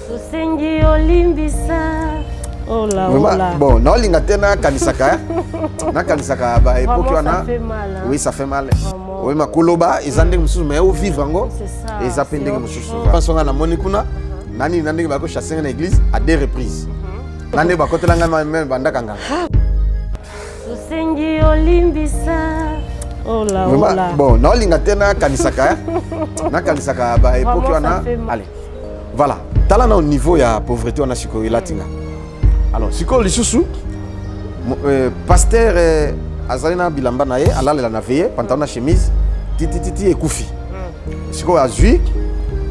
Susengi olimbisa. Oh là, oh là. Bon, non, l'ingatena kanisaka. Na kanisaka ba époque wana. Oui, ça fait mal. Oui, ma koloba, ils ont dit que mais au vivre ngo. Et ils appellent que mususu. Pensons à la monikuna. Nani ba ko chasser dans l'église à 2 reprises. Nani ba ko telanga même banda kanga. Susengi olimbisa. Oh là, oh là. Bon, non, l'ingatena kanisaka. Na kanisaka ba époque wana. Allez. Voilà. Talana au niveau ya pauvreté on a siko ilatinga. Alors, siko lisusu pasteur azalina bilamba na ye alala na veille pantalon na chemise titi ekufi. Siko azui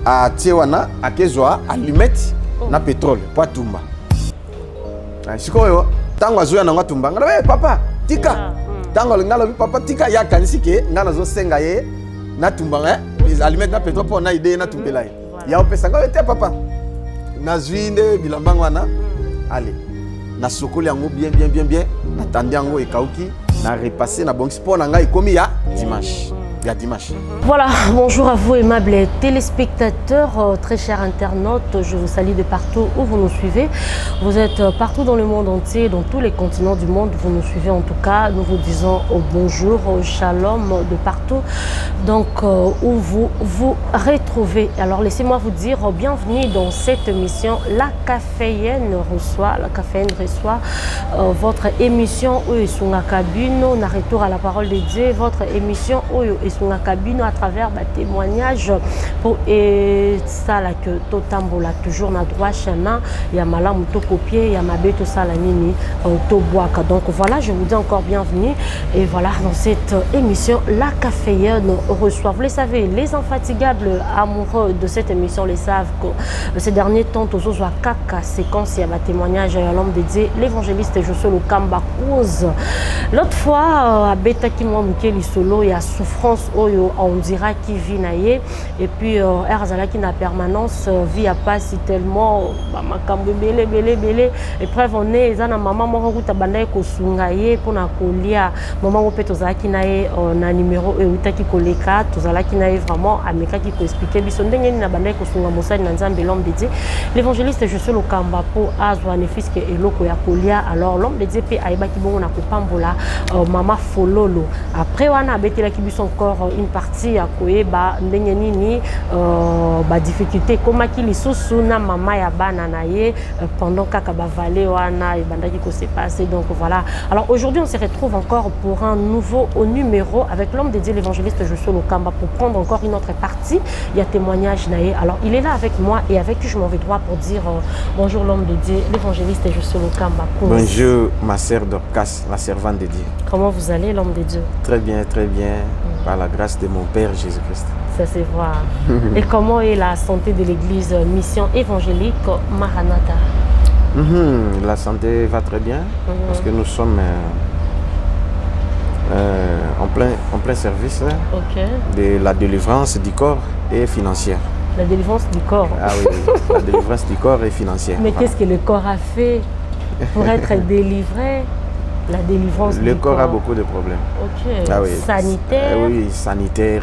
a tiewana akezwa allumette na pétrole po tumba. Siko yo tango azuya na ngatumba ngala papa tika. Tango ngala papa tika ya kanisike ngana zo senga ye na tumba les allumettes na pétrole po na idée na tumbela ye. Ya opesa ngala te papa. Na zuinde bilamba wana. Allez. Na sokoli yango bien natandi yango ekauki na repasser na bongi sport nanga ekomi ya dimanche. Voilà, bonjour à vous aimables téléspectateurs, très chers internautes, je vous salue de partout où vous nous suivez. Vous êtes partout dans le monde entier, dans tous les continents du monde, vous nous suivez en tout cas. Nous vous disons bonjour, shalom de partout, donc où vous vous retrouvez. Alors laissez-moi vous dire bienvenue dans cette émission. La caféenne reçoit votre émission Oyo Sunga Kabino, na retour à la parole de Dieu, votre émission Oyo Sunga Kabino à travers témoignages pour ça là que totambola toujours na droit chemin ya malamu to copier ya mabeto sala nini to boaka. Donc voilà, je vous dis encore bienvenue et voilà dans cette émission La Caféenne reçoit, vous le savez, les infatigables amoureux de cette émission le savent que ces derniers temps toujours à kaka séquence ya témoignage à l'homme dédié l'évangéliste Josué Lokamba cause l'autre fois à beta qui m'a mukeli solo ya souffrance oyo on dira qui vit naie et puis erzala qui na permanence vie a pas si tellement makambo belé et preuve on est za na maman moko kuta banda ko sungaye pona kolia maman ope tozala ki nae na numéro utaki koleka tozala ki nae vraiment ameka ki ko expliquer biso ndenge na banda ko sunga mosali na nzambe l'homme de Dieu l'évangéliste Josué Lokamba po azwa ne fiske eloko ya kolia. Alors l'homme de Dieu pe aiba ki bongo na kopambola mama fololo après wana betela ki biso encore une partie à koyeba ndenge nini difficulté koma ki lisusu na mama ya bana na ye pendant kaka ba vale wana et bandaki ko s'est passé. Donc voilà, alors aujourd'hui on se retrouve encore pour un nouveau numéro avec l'homme de Dieu l'évangéliste Josué Lokamba pour prendre encore une autre partie. Il y a témoignage naé. Alors il est là avec moi et avec qui je m'en vais droit pour dire bonjour l'homme de Dieu l'évangéliste Josué Lokamba. Bonjour ma sœur Dorcas, la servante de Dieu. Comment vous allez l'homme de Dieu? Très bien, par la grâce de mon Père Jésus-Christ. Ça se voit. Et comment est la santé de l'église Mission Évangélique Maranatha? La santé va très bien parce que nous sommes en plein service de la délivrance du corps et financière. La délivrance du corps? Ah oui, la délivrance du corps et financière. Mais voilà. Qu'est-ce que le corps a fait pour être délivré? La délivrance le corps a beaucoup de problèmes. Ok. Ah oui. Sanitaire. Oui, sanitaire,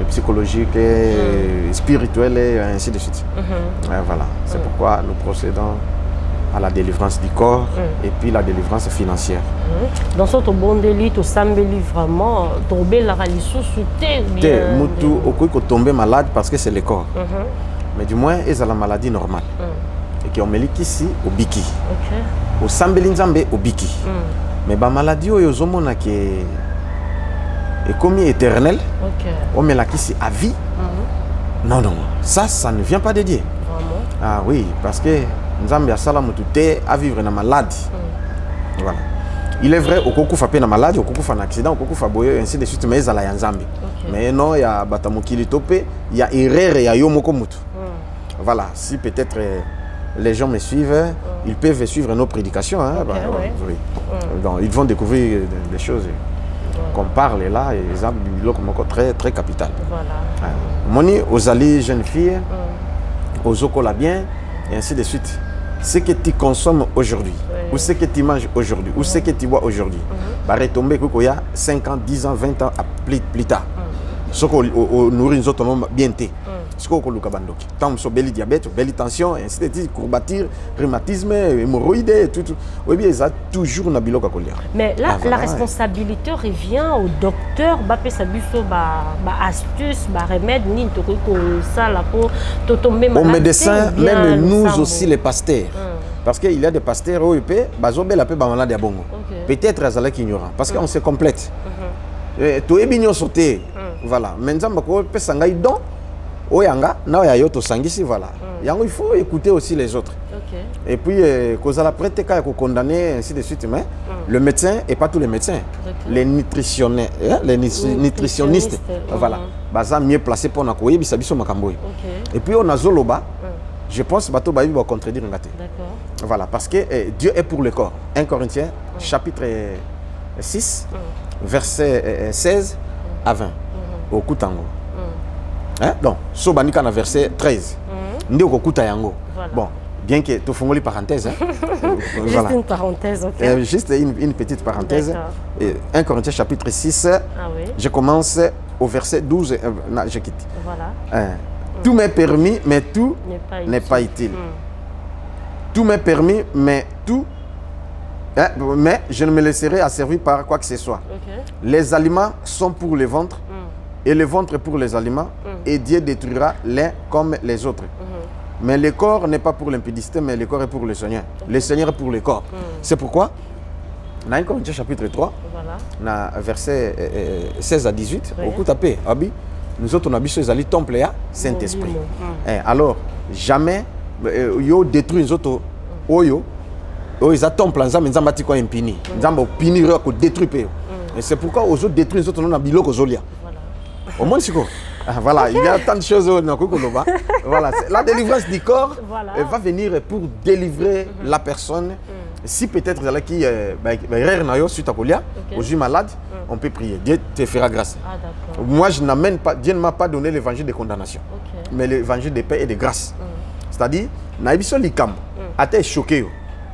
psychologique, spirituel et ainsi de suite. Voilà. C'est pourquoi nous procédons à la délivrance du corps et puis la délivrance financière. Dans ce bon délit, tu sembles vraiment tomber la lisusu te. Mutu okuiko tomber malade parce que c'est le corps. Mais du moins, ils ont la maladie normale. Et qui ont mis ici au biki. Au sambeli nzambe au biki. Mais la maladie au yozomona qui est comme éternel. On met la ici à vie. Non, ça ne vient pas de Dieu. Vraiment? Ah oui, parce que nzambe a salamututé à vivre dans la maladie. Voilà. Il est vrai, au coco fa na maladie, au coco fa un accident, au coco fa boye, ainsi de suite, mais ils allaient en Zambie. Mais non, il y a batamukili topé, il y a erreur, il y a yomokomutu. Voilà, si peut-être les gens me suivent, ils peuvent suivre nos prédications. Hein, oui. Donc, ils vont découvrir des choses qu'on parle là, et ils ont très, très capital. Voilà. Moni, aux alliés jeunes filles, aux okola bien, et ainsi de suite. Ce que tu consommes aujourd'hui, ou ce que tu manges aujourd'hui, ou ce que tu bois aujourd'hui, va retomber il y a 5 ans, 10 ans, 20 ans plus tard. Ce qu'on nourrit nous autres bien. siko koluka bandoki tant so beli diabète beli tension ainsi de suite courbature rhumatisme hémorroïdes tout oui bien ça toujours na biloko kolia. Mais là la responsabilité revient au docteur ba pesa biso ba astuce ba remède ni to ko ça là pour to tomber malade. Aux médecins même nous aussi les pasteurs. Parce qu'il y a des pasteurs OEP bazobe la pe ba malade ya bongo. Peut-être azalaki ignorant parce qu'on se complète. To ebinyo sauté. Voilà, maintenant bako pesa ngai don oyanga na ya yoto sangisi voilà. Yango il faut écouter aussi les autres. Et puis cause à la prête ka ko condamner ainsi de suite mais le médecin et pas tous les médecins. Les nutritionnistes, voilà. Baza mieux placé pour na koyebi sabiso makamboy. Et puis on a zoloba. Je pense que Bato Baïbi va contredire Ngate. D'accord. Voilà, parce que Dieu est pour le corps. 1 Corinthiens, chapitre 6, verset 16 à 20. Au Koutango. Hein? Donc, Sobanika na verset 13. Ndi au Koutayango. Bon, bien que tu fasses une parenthèse. Hein? Juste une parenthèse, ok. Juste une petite parenthèse. 1 Corinthiens, chapitre 6. Je commence au verset 12. Je quitte. Voilà. Tout m'est permis, mais tout n'est pas utile. Tout m'est permis, mais mais je ne me laisserai asservir par quoi que ce soit. Les aliments sont pour le ventre et le ventre pour les aliments et Dieu détruira l'un comme les autres. Mais le corps n'est pas pour l'impudicité, mais le corps est pour le Seigneur. Le Seigneur est pour le corps. C'est pourquoi, dans 1 Corinthiens chapitre 3, dans verset 16 à 18, au coup tapé, nous autres, on a vu les alliés temple et Saint-Esprit. Jamais, yo détruit les autres, oyo, ils ont temple, ils ont bâti quoi impini. Ils ont pini, ils ont détruit. Et c'est pourquoi aux autres détruit les autres, on a bilo kozolia. Au moins, c'est quoi? Voilà, il y a tant de choses. Voilà, la délivrance du corps va venir pour délivrer la personne. Si peut-être il y a qui suite à Kolia, aujourd'hui malade, on peut prier. Dieu te fera grâce. Moi, je n'amène pas, Dieu ne m'a pas donné l'évangile de condamnation, mais l'évangile de paix et de grâce. C'est-à-dire, naïbiso likam, a été choqué,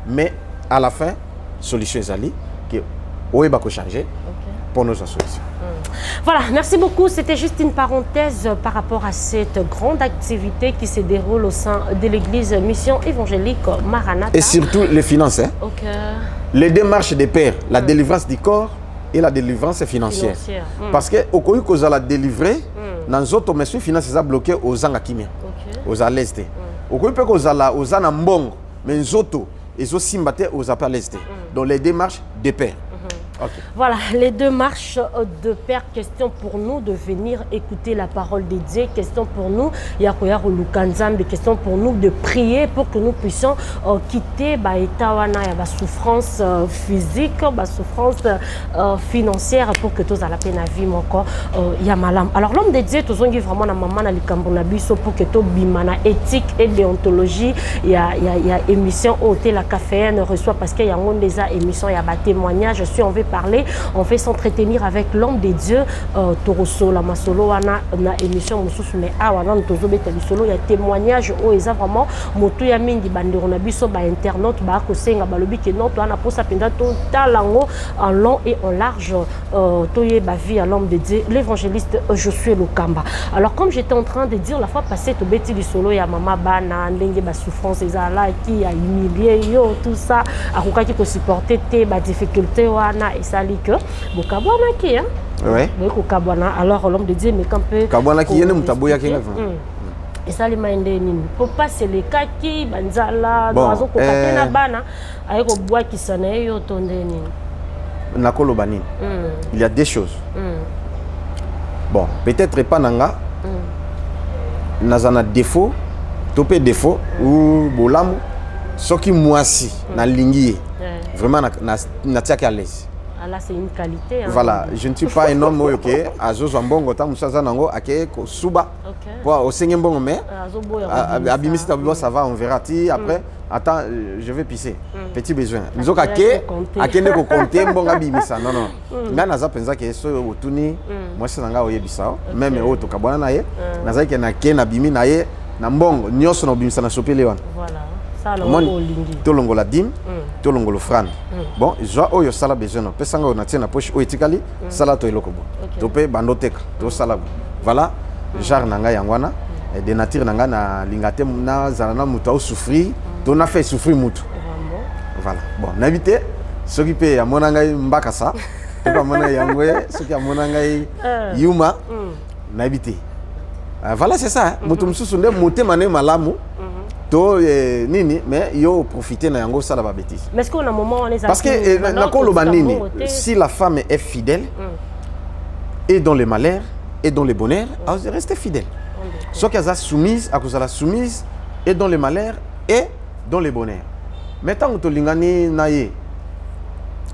mais à la fin, solution est allée, que Oeba ko changer pour nos solutions. Voilà, merci beaucoup. C'était juste une parenthèse par rapport à cette grande activité qui se déroule au sein de l'église Mission évangélique Maranatha. Et surtout les finances. Hein? Les démarches des pères, la délivrance du corps et la délivrance financière. Parce que au cas où la délivrer, dans les autres messieurs finances sont bloqués aux Angakimia, aux à l'est. Au cas où aux Anambong, mais les autres, ils ont simbaté aux appels l'est. Donc les démarches des pères. Voilà, les deux marches de père. Question pour nous de venir écouter la parole de Dieu. Question pour nous, question pour nous de prier pour que nous puissions quitter la souffrance physique, la souffrance financière pour que tous à la peine à vivre encore. Alors l'homme de Dieu, tous ont vraiment la maman na likambonabiso pour que tout bimana éthique et déontologie. Il y a émission au la caféine reçoit parce qu'il y a des émissions, il y a des témoignages. Je suis en parler, on fait s'entretenir avec l'homme de Dieu Toroso la masolo wana na émission mususu mais awana ntozo betali solo ya témoignage o eza vraiment moto ya mingi bandero na biso ba internaute ba ko senga balobi ke noto ana posa penda to talango en long et en large toye ba vie à l'homme de Dieu l'évangéliste Josué Lukamba. Alors comme j'étais en train de dire la fois passée to betali solo ya mama bana ndenge ba souffrance ezala qui a humilié yo tout ça akokaki ko supporter te ba difficulté wana et ça lit que Bokabwana qui hein ouais Bokabwana alors l'homme de Dieu mais quand peut Kabwana qui yene mutaboya qui lève et ça les mainde nini pour passer les kaki banzala doazo ko katena bana ayeko bois qui sana yo tonde nini nakolo banini il y a des choses bon peut-être pas nanga nazana défaut topé défaut ou bolamu soki moisi na lingié vraiment na tiaki à l'aise. Là c'est une qualité. Hein, voilà, je ne suis pas un homme ok, à Zozambongo, tant Moussa Nango, à Keko Suba, pour au Sengenbongo, mais à Bimista, ça va, on verra. Après, attends, je vais pisser. Petit besoin. Nous avons à Kene ko compter, bon Bimisa. Non, non. Mais Naza pensa que ce Otuni, moi c'est Nanga Oyebisa, même Oto Kabana Naye, Naza Kena Kena Bimi Naye, Nambongo, Nyos no Bimisa na Sopé Leon. Voilà. Tolongo la dim, tolongo le fran. Bon, joa oyo sala besoin no. Pesanga on tient na poche o etikali, sala to eloko bo. Topé bandoteka, to sala. Voilà, jar nanga yangwana. de nature nanga na lingate na zalana mutu au souffrir to na fait souffrir mutu voilà bon n'habiter s'occuper à mon ngai mbaka ça to ka mona yangwe ce qui a mon ngai yuma n'habiter voilà c'est ça mutu mususu nde motema ne malamu to nini mais yo profiter na yango sala ba bêtise mais est-ce qu'on a un moment on les a parce que na koloba nini si la femme est fidèle et dans le malheur et dans le bonheur elle reste fidèle. Soit qu'elle est soumise, à cause de la soumise, et dans le malheur, et dans le bonheur. Maintenant, tu lingani naie.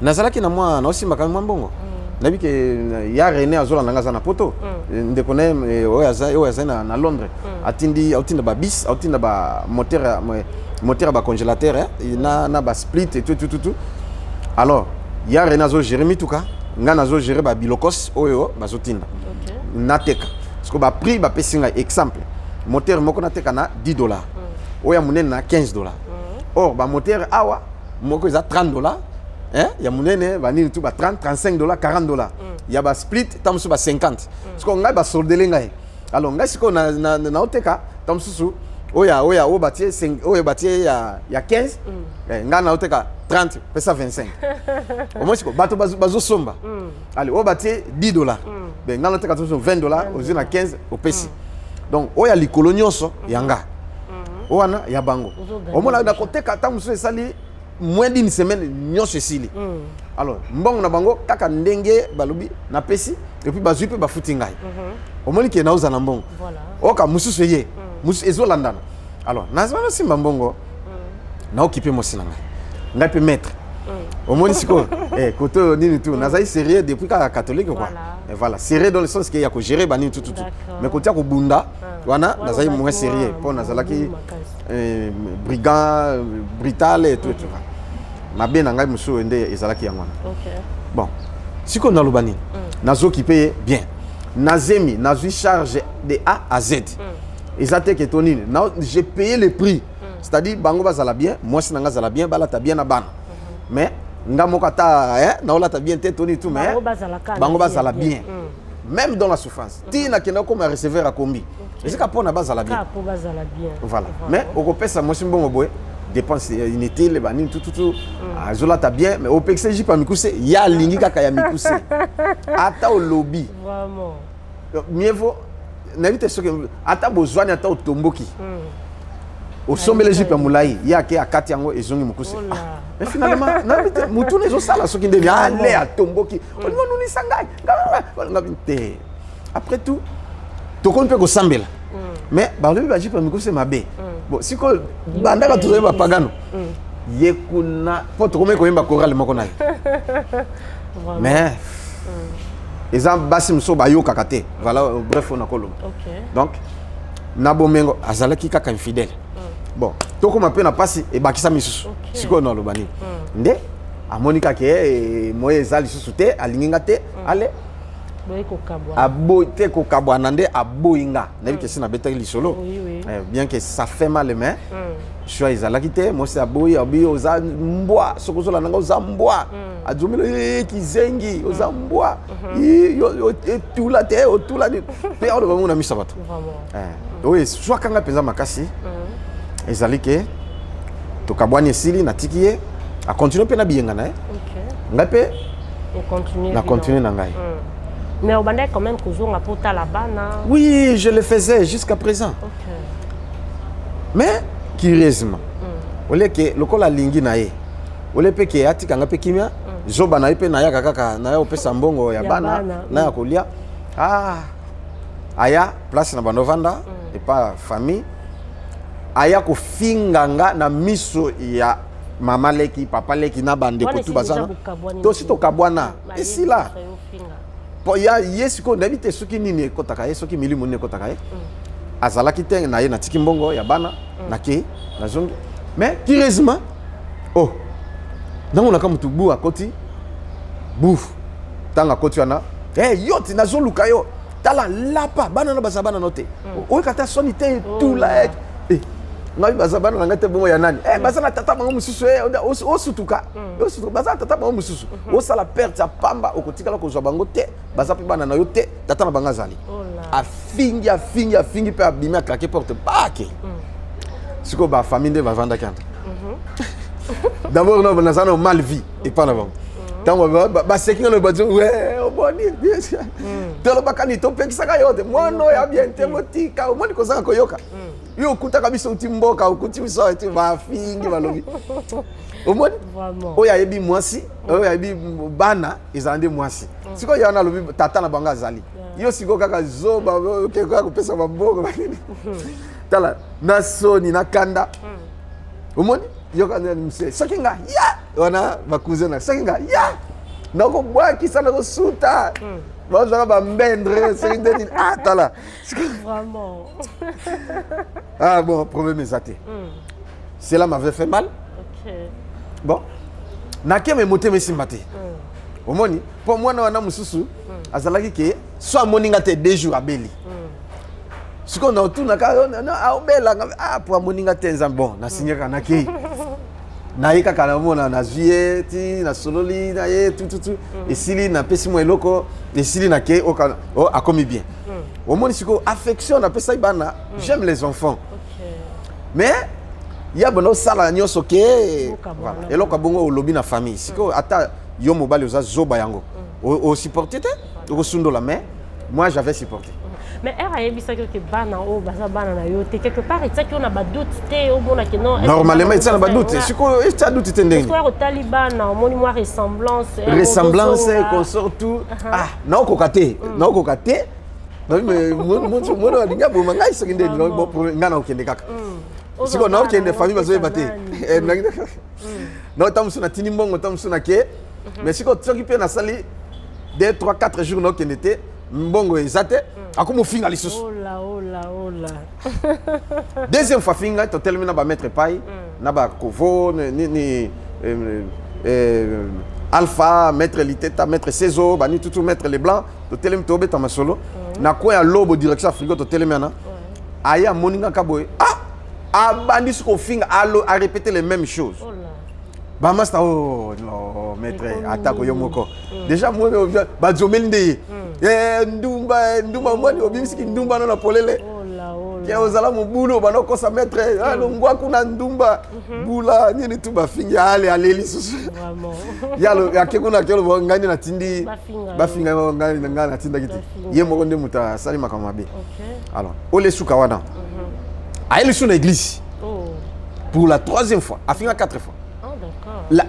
Nazala ki na moi na aussi makama mbongo. Nabi ke ya René azola nanga na poto. Ndekone oyaza na Londres. Atindi ba bis, atinda ba moteur ba congélateur na ba split et tout. Alors, ya René azo Jérémy tuka, nga nazo gérer ba bilokos oyo bazotinda. Nateka. Parce que le prix est exemple. Le moteur est à $10. Oya munene na $15. Or, le moteur awa, moko est à $30. Il y a munene vanini tout 30, $35, $40. Il y a un split, tam su ba 50. Parce que on a ba soldele ngai. Alors, ngai siko na oteka, tam su oya o batie 5, oya batie ya 15. Nga na oteka 30, pesa 25. Au moins siko bato bazo somba. Allez, o batie $10. Ben ngana te $20 aux na 15 au PC. Donc oya likolo nyonso yanga. Oana ya bango. Omona na côté kata muso sali moins d'une semaine nyonso esili. Alors mbongo na bango kaka ndenge balobi na pesi et puis bazui pe ba futingai. Omoni ke na uza na mbongo. Voilà. Oka mususu ye. Musu ezolandana. Alors nazwana simba mbongo. Na occupé mo sinanga. Ngai pe mettre. Au moins siko côté nini tout nazai sérieux depuis ka catholique quoi et voilà sérieux dans le sens qu'il y a que gérer bani tout mais côté ko bunda wana nazai moins sérieux pour nazalaki brigand brutal et tout ma bien ngai muso ende ezalaki yangwana bon siko na lobani nazo occupé bien nazemi nazui charge de A à Z ezate que tonine j'ai payé le prix c'est-à-dire bango bazala bien moi sinanga zala bien balata bien na bana mais ngamokata na olata bien toni tout mais bango bazala bien même dans la souffrance tina kena comme recevoir à combi est-ce que pona bazala bien voilà mais au kopesa moi simbongo boy dépense inutile bani tout azolata bien mais au pexeji pa mikuse ya lingi kaka ya mikuse ata au lobby vraiment mieux vaut n'invite ce que ata bozwani ata au tomboki au sommet l'Égypte à Moulaï, il y a qui a quatre yango et zongi mukuse. Mais finalement, n'habite mutu les autres là, ceux qui deviennent aller à Tomboki. On nous ni sangai. Après tout, tout compte peut go sambela. Mais bah le l'Égypte mukuse mabé. Bon, si ko banda ka tuzo ba pagano. Yekuna, pour tout comme ko yemba choral moko na. Mais ezam basim so ba yo kakate. Voilà, bref on a kolom. Donc nabo mengo azalaki kaka infidèle. Bon, to ko mapena pasi e bakisa misusu. Siko na lobani. Nde amonika ke moye ezali susu te alinginga te ale boyeko kabwa. Aboite ko kabwa nande aboinga. Nabi ke sina beta lisolo. Bien que ça fait mal mais choix ezalaki te mo se aboyi abi oza mbwa sokozola nanga oza mbwa. Azumilo kizengi oza mbwa. Yo etula te otula ni. Pe alo bamu na misabato. Oui, soit kanga penza makasi. Ezali ke to kabwani esili na tikiye a continuer pe na biyenga na ngai pe na continuer na ngai mais au bandai quand même kozonga pota là-bas na oui je le faisais jusqu'à présent mais curieusement ole ke lokola lingi na ye ole pe ke atika nga pe kimia zoba na pe na ya kaka na ya opesa mbongo ya bana na ya kolia aya place na banovanda et pas famille aya ko finganga na miso ya mama leki papa leki na bande ko tu bazana to sito kabwana esila po ya yesiko ndabite soki nini kotaka soki milimo ne kotaka azalaki te na ye na tiki mbongo ya bana na ke na zongi mais curieusement oh nango na kamutu bu akoti bouf tanga koti wana yoti na zoluka yo tala lapa bana na bazabana note o kata sonite tout la ngai bazabana na ngate bongo ya nani bazana tata bango mususu osutuka osutuka bazana tata bango mususu osala perte ya pamba okotikala kozwa bango te bazapi bana na yo te tata na banga zali afingi pe abimi akrake porte bake siko ba famille nde bavanda kanda d'abord non naza na mal vie epa na bango ntango baseki ngano badi we oboni tolobaka ni topekisaka yo te mwana oyo abien te motika omoni kozanga koyoka yo okutaka biso uti mboka okuti biso eti bafingi balobi omoni oyo ayebi mwasi oyo ayebi bana ezala nde mwasi sikoyo yana alobi tata na bango azali yo sikoyo kaka zoba okeka kopesa bamboko banini tala na soni na kanda omoni yo kana mse soki nga ya wana bakuze na soki nga ya nakobwakisa nakosuta bazwaka bambendre soki nde nini tala Vraiment. Ah bon, problème est athée. Cela m'avait fait mal. Ok. Bon. Naké me moté me simbate. Omoni, pour moi na mususu, azalaki ke soit moninga te 2 jours abeli. Ce qu'on a tout naka na obela pour moninga te nzambe bon, na signé kana ke. Na yeka kana mona na juillet ti na sololi na ye tout et sili na pesi mo eloko et sili na ke o a commis bien. Au moins, affection, on appelle ça, j'aime les enfants. Okay. Mais, il y a bon sala nyos ok. Voilà. Et là, quand on lobby na famille, si ko ata yo mobile oza zoba yango. O supporter te, o sundo la main. Moi, j'avais supporté. Mais elle a dit que bana o baza bana na yo te quelque part et ça qu'on a ba doute te au bon que non. Normalement, il y a ba doute. Si ko il y a doute te ndenge. Histoire au Taliban, on dit moi ressemblance. Ressemblance consort tout. Ah, non kokate, non kokate. Non mais moi alinga bo manga isokinde no bo ngana okende kaka siko na okende famille bazo ebate no tamusu na tini mbongo tamusu na ke mais siko tsoki pe na sali 2 3 4 jours no okende te mbongo ezate akomo finga lisusu oh là deuxième fois finga to telemi na ba maître pai na ba kovo ni Alpha, maître Liteta, maître Cézo, bani tout maître les blancs, to telemi to beta masolo. Na quoi lobo direction frigo to telemana. Aya moninga kaboy. Bandi ko finga a répéter les mêmes choses. Oh là. Ba master non maître atako yomoko. Déjà moi ba jomelinde. Ndumba moi obimisi ndumba na polele. Ya ozala mobulo bana ko sa maître ngwa kuna ndumba bula nini tu bafinga ale lisusu vraiment ya ke kuna kelo ngani na tindi bafinga ngani na tinda kiti ye moko nde muta sali makama be. OK. Alors ole suka wana aile sur l'église pour la 3e fois afinga 4 fois.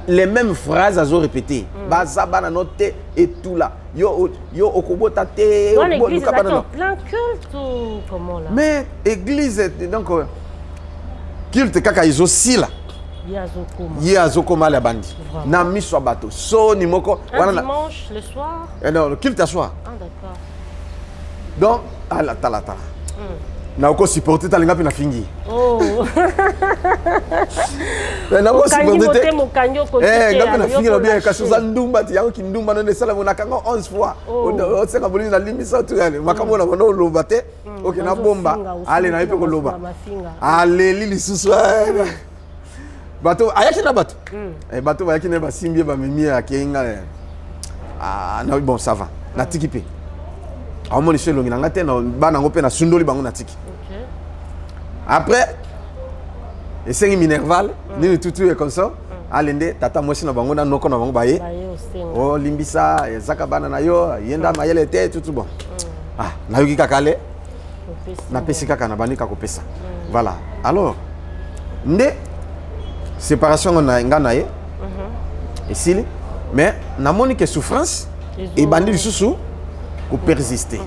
Les mêmes phrases à répéter. Baza bana noté et tout là. Yo okobota te. Dans l'église, c'est en plein culte ou comment là? Mais église donc culte kaka izosi là. Yazokoma la bandi. Na miso bato. So ni moko wana dimanche le soir. Non, le culte à soir. Ah d'accord. Donc ala tala. Na oko supporter talinga pe na fingi. Oh. Na oko supporter te. Ngapi na fingi na bien kasuza ndumba ti yango kindumba no nesala mona kanga 11 fois. O seka bolini na limisa tu yale. Makambo na bono loba te. OK na bomba. Ale na ipe ko loba. Ale lili susu. Bato ayaki na bato. Bato bayaki na ba simbie ba mimi akenga. Na bon ça va. Na tikipe. Amoni chez longi ngate na bana ngope na sundoli bango na tiki. OK. Après esengi minerval nini tutu et comme ça alende tata mwesi na bango na noko na bango baye. Oh limbisa ezaka bana na yo yenda mayele te tutu bon. Na yoki kakale. Na pesi kaka na banika kopesa. Voilà. Alors nde séparation na ngana ye. Et s'il mais na moni que souffrance et bandi lisusu ko persister.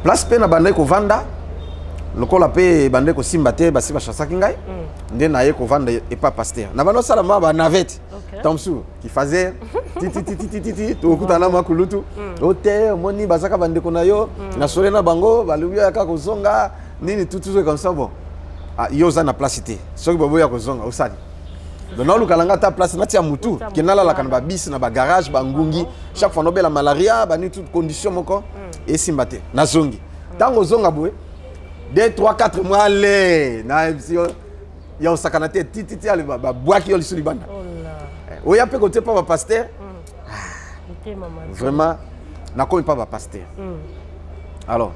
Place pe na bande ko vanda lokola pe bande ko simba te basi ba chasaki ngai nde na ye ko vanda et pas pasteur. Na bano sala ma ba navette. Tamsu qui faisait ti to kutana makulutu. Ote moni bazaka bande ko na yo na sole na bango balubia ka ko zonga nini tout comme ça bon. Yo za na place te. Soki bobo ya ko zonga osali. Donc nous kalanga ta place na tia mutu kenala la kanaba bis na ba garage ba ngungi chaque fois nobela malaria ba ni toute condition moko et simbate na zongi tango zonga boye 2 3 4 mois le na ya osakana te titi ale ba boaki yo lisuli banda o ya pe côté pas ba pasteur vraiment na komi pas ba pasteur alors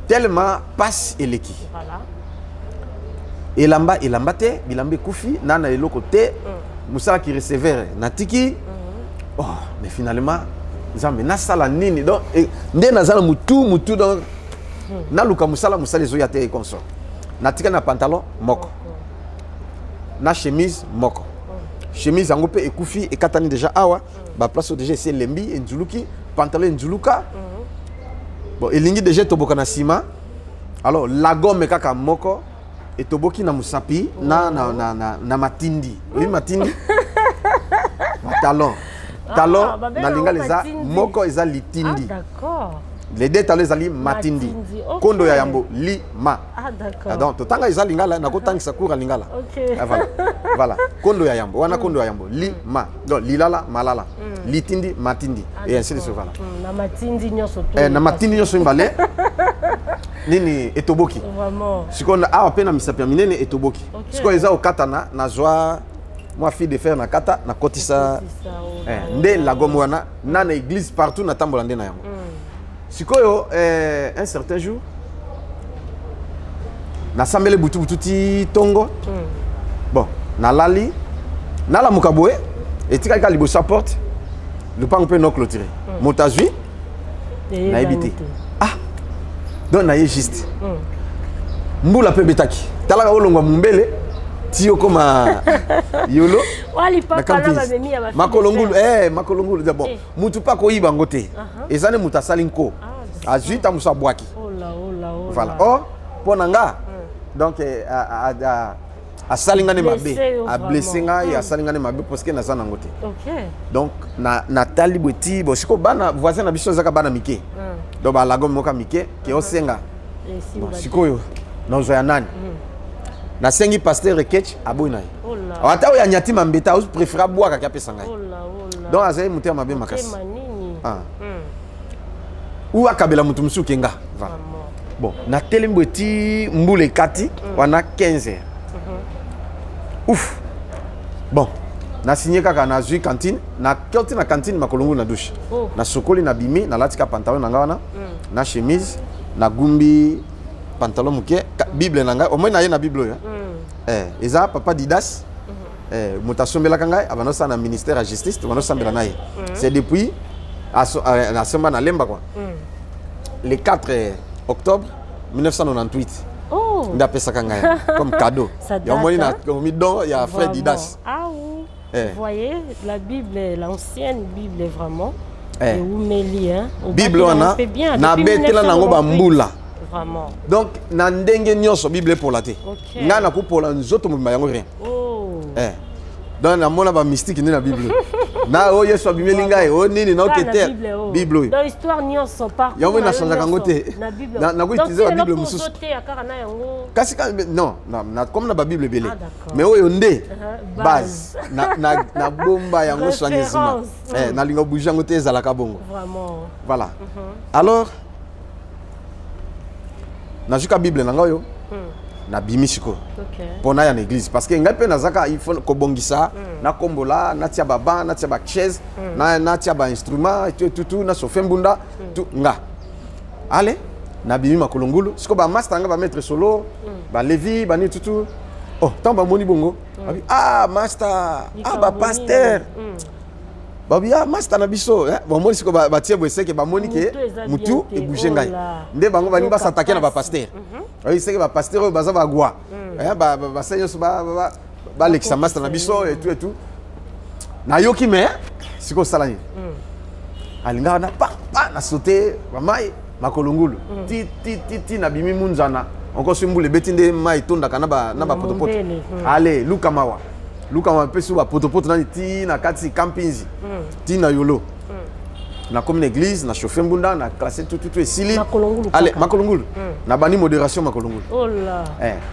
tellement passe eleki. Voilà. Elamba te, bilamba kufi, nana eloko te, musala qui recevait natiki. Oh, mais finalement, nzambe na sala nini donc nde nazala mutu donc na luka musala ezoya te konso. Natika na pantalon moko. Na chemise moko. Chemise yango pe ekufi ekatani déjà awa, ba place déjà c'est lembi enjuluki, pantalon enjuluka. Bon, elingi déjà toboka na sima. Alors la gomme kaka moko et toboki na musapi na matindi. Oui matindi. Talon. Talon na linga leza moko eza litindi. Ah d'accord. Les deux talons ezali matindi. Okay. Kondo ya yambo lima. Ah d'accord. Donc totanga eza lingala na kotangisa kura lingala. OK. Ah, voilà. Voilà. Kondo ya yambo. Wana kondo ya yambo lima. Donc lilala malala. Litindi matindi et ainsi de suite voilà. Na matindi nyoso to. Na matindi nyoso mbale. Nini etoboki. Vraiment. Sikona awa pe na misapi ya minene etoboki. Siko eza okatana na joie moi fille de fer na kata na kotisa. Nde la gomme wana na église partout na tambola nde na yango. Sikoyo un certain jour na sambele butu ti tongo. Bon, na lali na la mukaboe etika ka liboso porte. Le pango pe no clôturer. Motazui na ebité. Ah. Donc na ye juste. Mbula pe betaki. Talaka olongwa mumbele tio koma yolo. Wali papa na babemi ya bafille. Makolongulu makolongulu d'abord. Mutu pa ko yiba ngote. Ezane mutasali nko. Azuita musa bwaki. Oh là. Voilà. Oh ponanga. Donc a salingane mabe, a blessé nga et a salingane mabe parce que na za nangote. OK. Donc na tali boti bo siko bana voisin na biso zaka bana mike. Donc ba la gomme moka mike ke osenga. Siko yo na zo ya nani. Na sengi pasteur Ketch aboina. Oh là. Ata o ya nyati mambeta o préféra boaka ka pesa ngai. Oh là. Donc azai muté mabe makasi. Ah. Ou akabela mutu musu kenga. Voilà. Bon, na telemboti mbule kati wana 15h. Ouf. Bon, na signé kaka na zui cantine, na koti na cantine makolongo na douche. Na sokoli na bimi, na latika pantalon na ngawana, na chemise, na gumbi pantalon muke, bible na nga, au moins na ye na bible yo. Eza papa Didas. Mutasombela kanga abanosa na ministère à justice, abanosa na ye. C'est depuis na sema na lemba quoi. Le 4 octobre 1998. Oh. Comme cadeau. Il y a moyen de don, il y a frère Didas. Ah oui. Vous voyez, la Bible, l'ancienne Bible vraiment. Et où Mélie, hein. Bible on a. Na betela nango bambula. Vraiment. Donc na ndenge nyonso Bible pour la té. Nga na ko pour la nzoto mo yango rien. Oh. Donc na mona ba mystique ni na Bible. Na o yeso bimeli ngai o nini na okete Bible. Dans l'histoire nyonso par. Ya mona changa kangote. Na Bible. Na ko utiliser la Bible mususu. Kasi non, na comme na ba Bible belé. Mais oyo ndé base na bomba yango swangezima. Na linga bouger yango te ezalaka bongo. Vraiment. Voilà. Alors na juka Bible na ngayo. Na bimisiko. Pona ya l'église parce que ngai pe nazaka il faut kobongisa na kombola na tia baba na tia ba chaise na tia ba instrument tout na sofembunda tout nga. Allez na bimi makolongulu siko ba master nga ba mettre solo ba levi ba ni tout. Oh tant ba moni bongo. Ah master ba pasteur. Babi master na biso ba moni siko ba tie bo seke ba moni ke mutu e bouger ngai. Nde bango ba ni ba s'attaquer na ba pasteur. Oui, c'est que le pasteur baza ba gwa. Ba seigneur ba l'exa master na biso et tout. Na yoki me siko salani. Alinga na pa na sauter ba mai makolongulu. Ti na bimi munzana. Encore simbule betinde mai tonda kana ba na ba potopoto. Allez, luka mawa. Luka ma pesu ba potopoto na ti na kati campinzi. Ti na yolo. Na comme une église, na chauffé mbunda, na classé tout et sili. Allez, makolongulu. Na bani modération makolongulu. Oh là.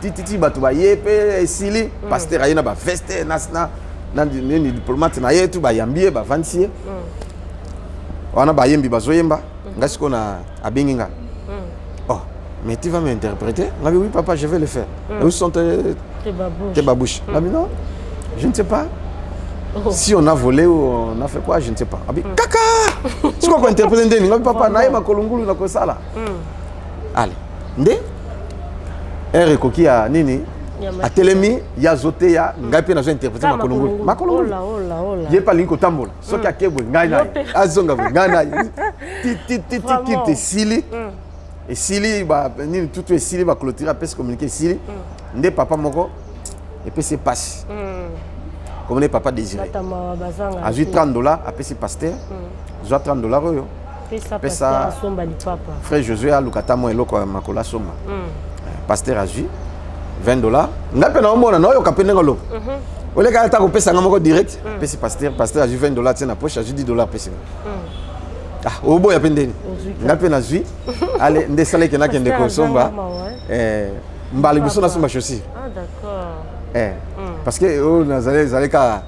Titi batu ba yepé sili, pasteur ayena ba veste na ni diplomate na yetu ba yambie ba vansier. Wana ba yembi ba zoyemba, ngasiko na abenginga. Oh, mais tu vas m'interpréter? Ngabi oui papa, je vais le faire. Où sont tes babouches? Ngabi non. Je ne sais pas. Si on a volé ou on a fait quoi, je ne sais pas. Kaka! C'est quoi qu'on interprète? Papa, naïma kolongulu na kosala. Allez, nde ere koki ya nini atelemi ya zote ya ngai pe nazo interpréter makolongolo ye pa lingi kotambola soki akebwe ngai na azonga ngai na ti sili et sili ba nini tout sili ba clôturer pèse communiquer sili nde papa moko et puis c'est passe comme les papa désiré a eu $30 après c'est pasteur a $30 yo pesa frère Josué a lukata mo eloko makola soma pasteur a eu $20 ngape na omona no yo kapene ngolo ole ka ta ko pesa ngamoko direct pesa pasteur a eu $20 tena poche a eu $10 pesa ah obo ya pendeni ngape na zui ale nde sale ke na kende ko somba mbali biso na somba chaussure ah d'accord parce que oh nazale ka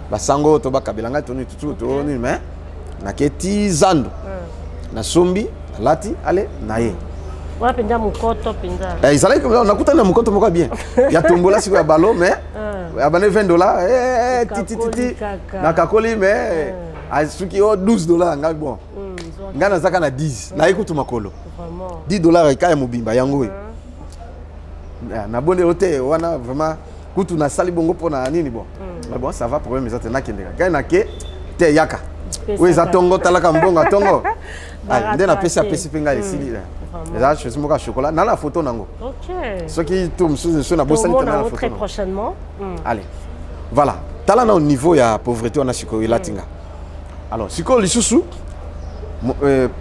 basango to bakabelanga toni tutu to ni mais na keti zando na sombi lati ale na ye wa penda mukoto penda izale ko nakuta na mukoto moko bien ya tombola siko ya balo mais abane $20 titi na kakoli mais asuki o $12 ngai bon ngana zaka na 10 na ikutu makolo $10 ekaya mobimba yango na bonde hote wana vraiment kutu na sali bongo pona nini bon mais bon ça va problème ezate na kendeka kai na ke te yaka oui za tongo talaka mbonga tongo nde na pesa penga esili là je suis moka chocolat na la photo nango OK ce qui tombe sur na bossa na la photo très prochainement allez voilà tala na au niveau ya pauvreté on a siko ilatinga alors siko lisusu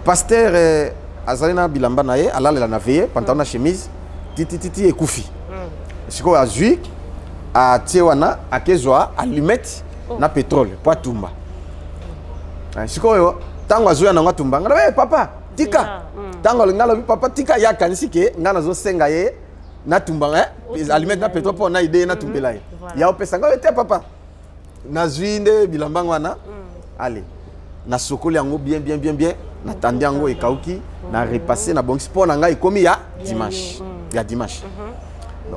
pasteur azalina bilamba na ye alalela na veille pantalon na chemise titi ekufi siko azui a tiewana akezwa allumette na pétrole po tumba siko yo tango azuya na ngatumba ngala papa tika tango ngala papa tika ya kanisi ke ngana zo senga ye na tumba allumette na pétrole po na idée na tumbela ye ya opesa ngala te papa na zuinde bilamba ngwana allez na sokoli yango bien na tandi yango ekauki na repasser na bongi sport na ngai komi ya dimanche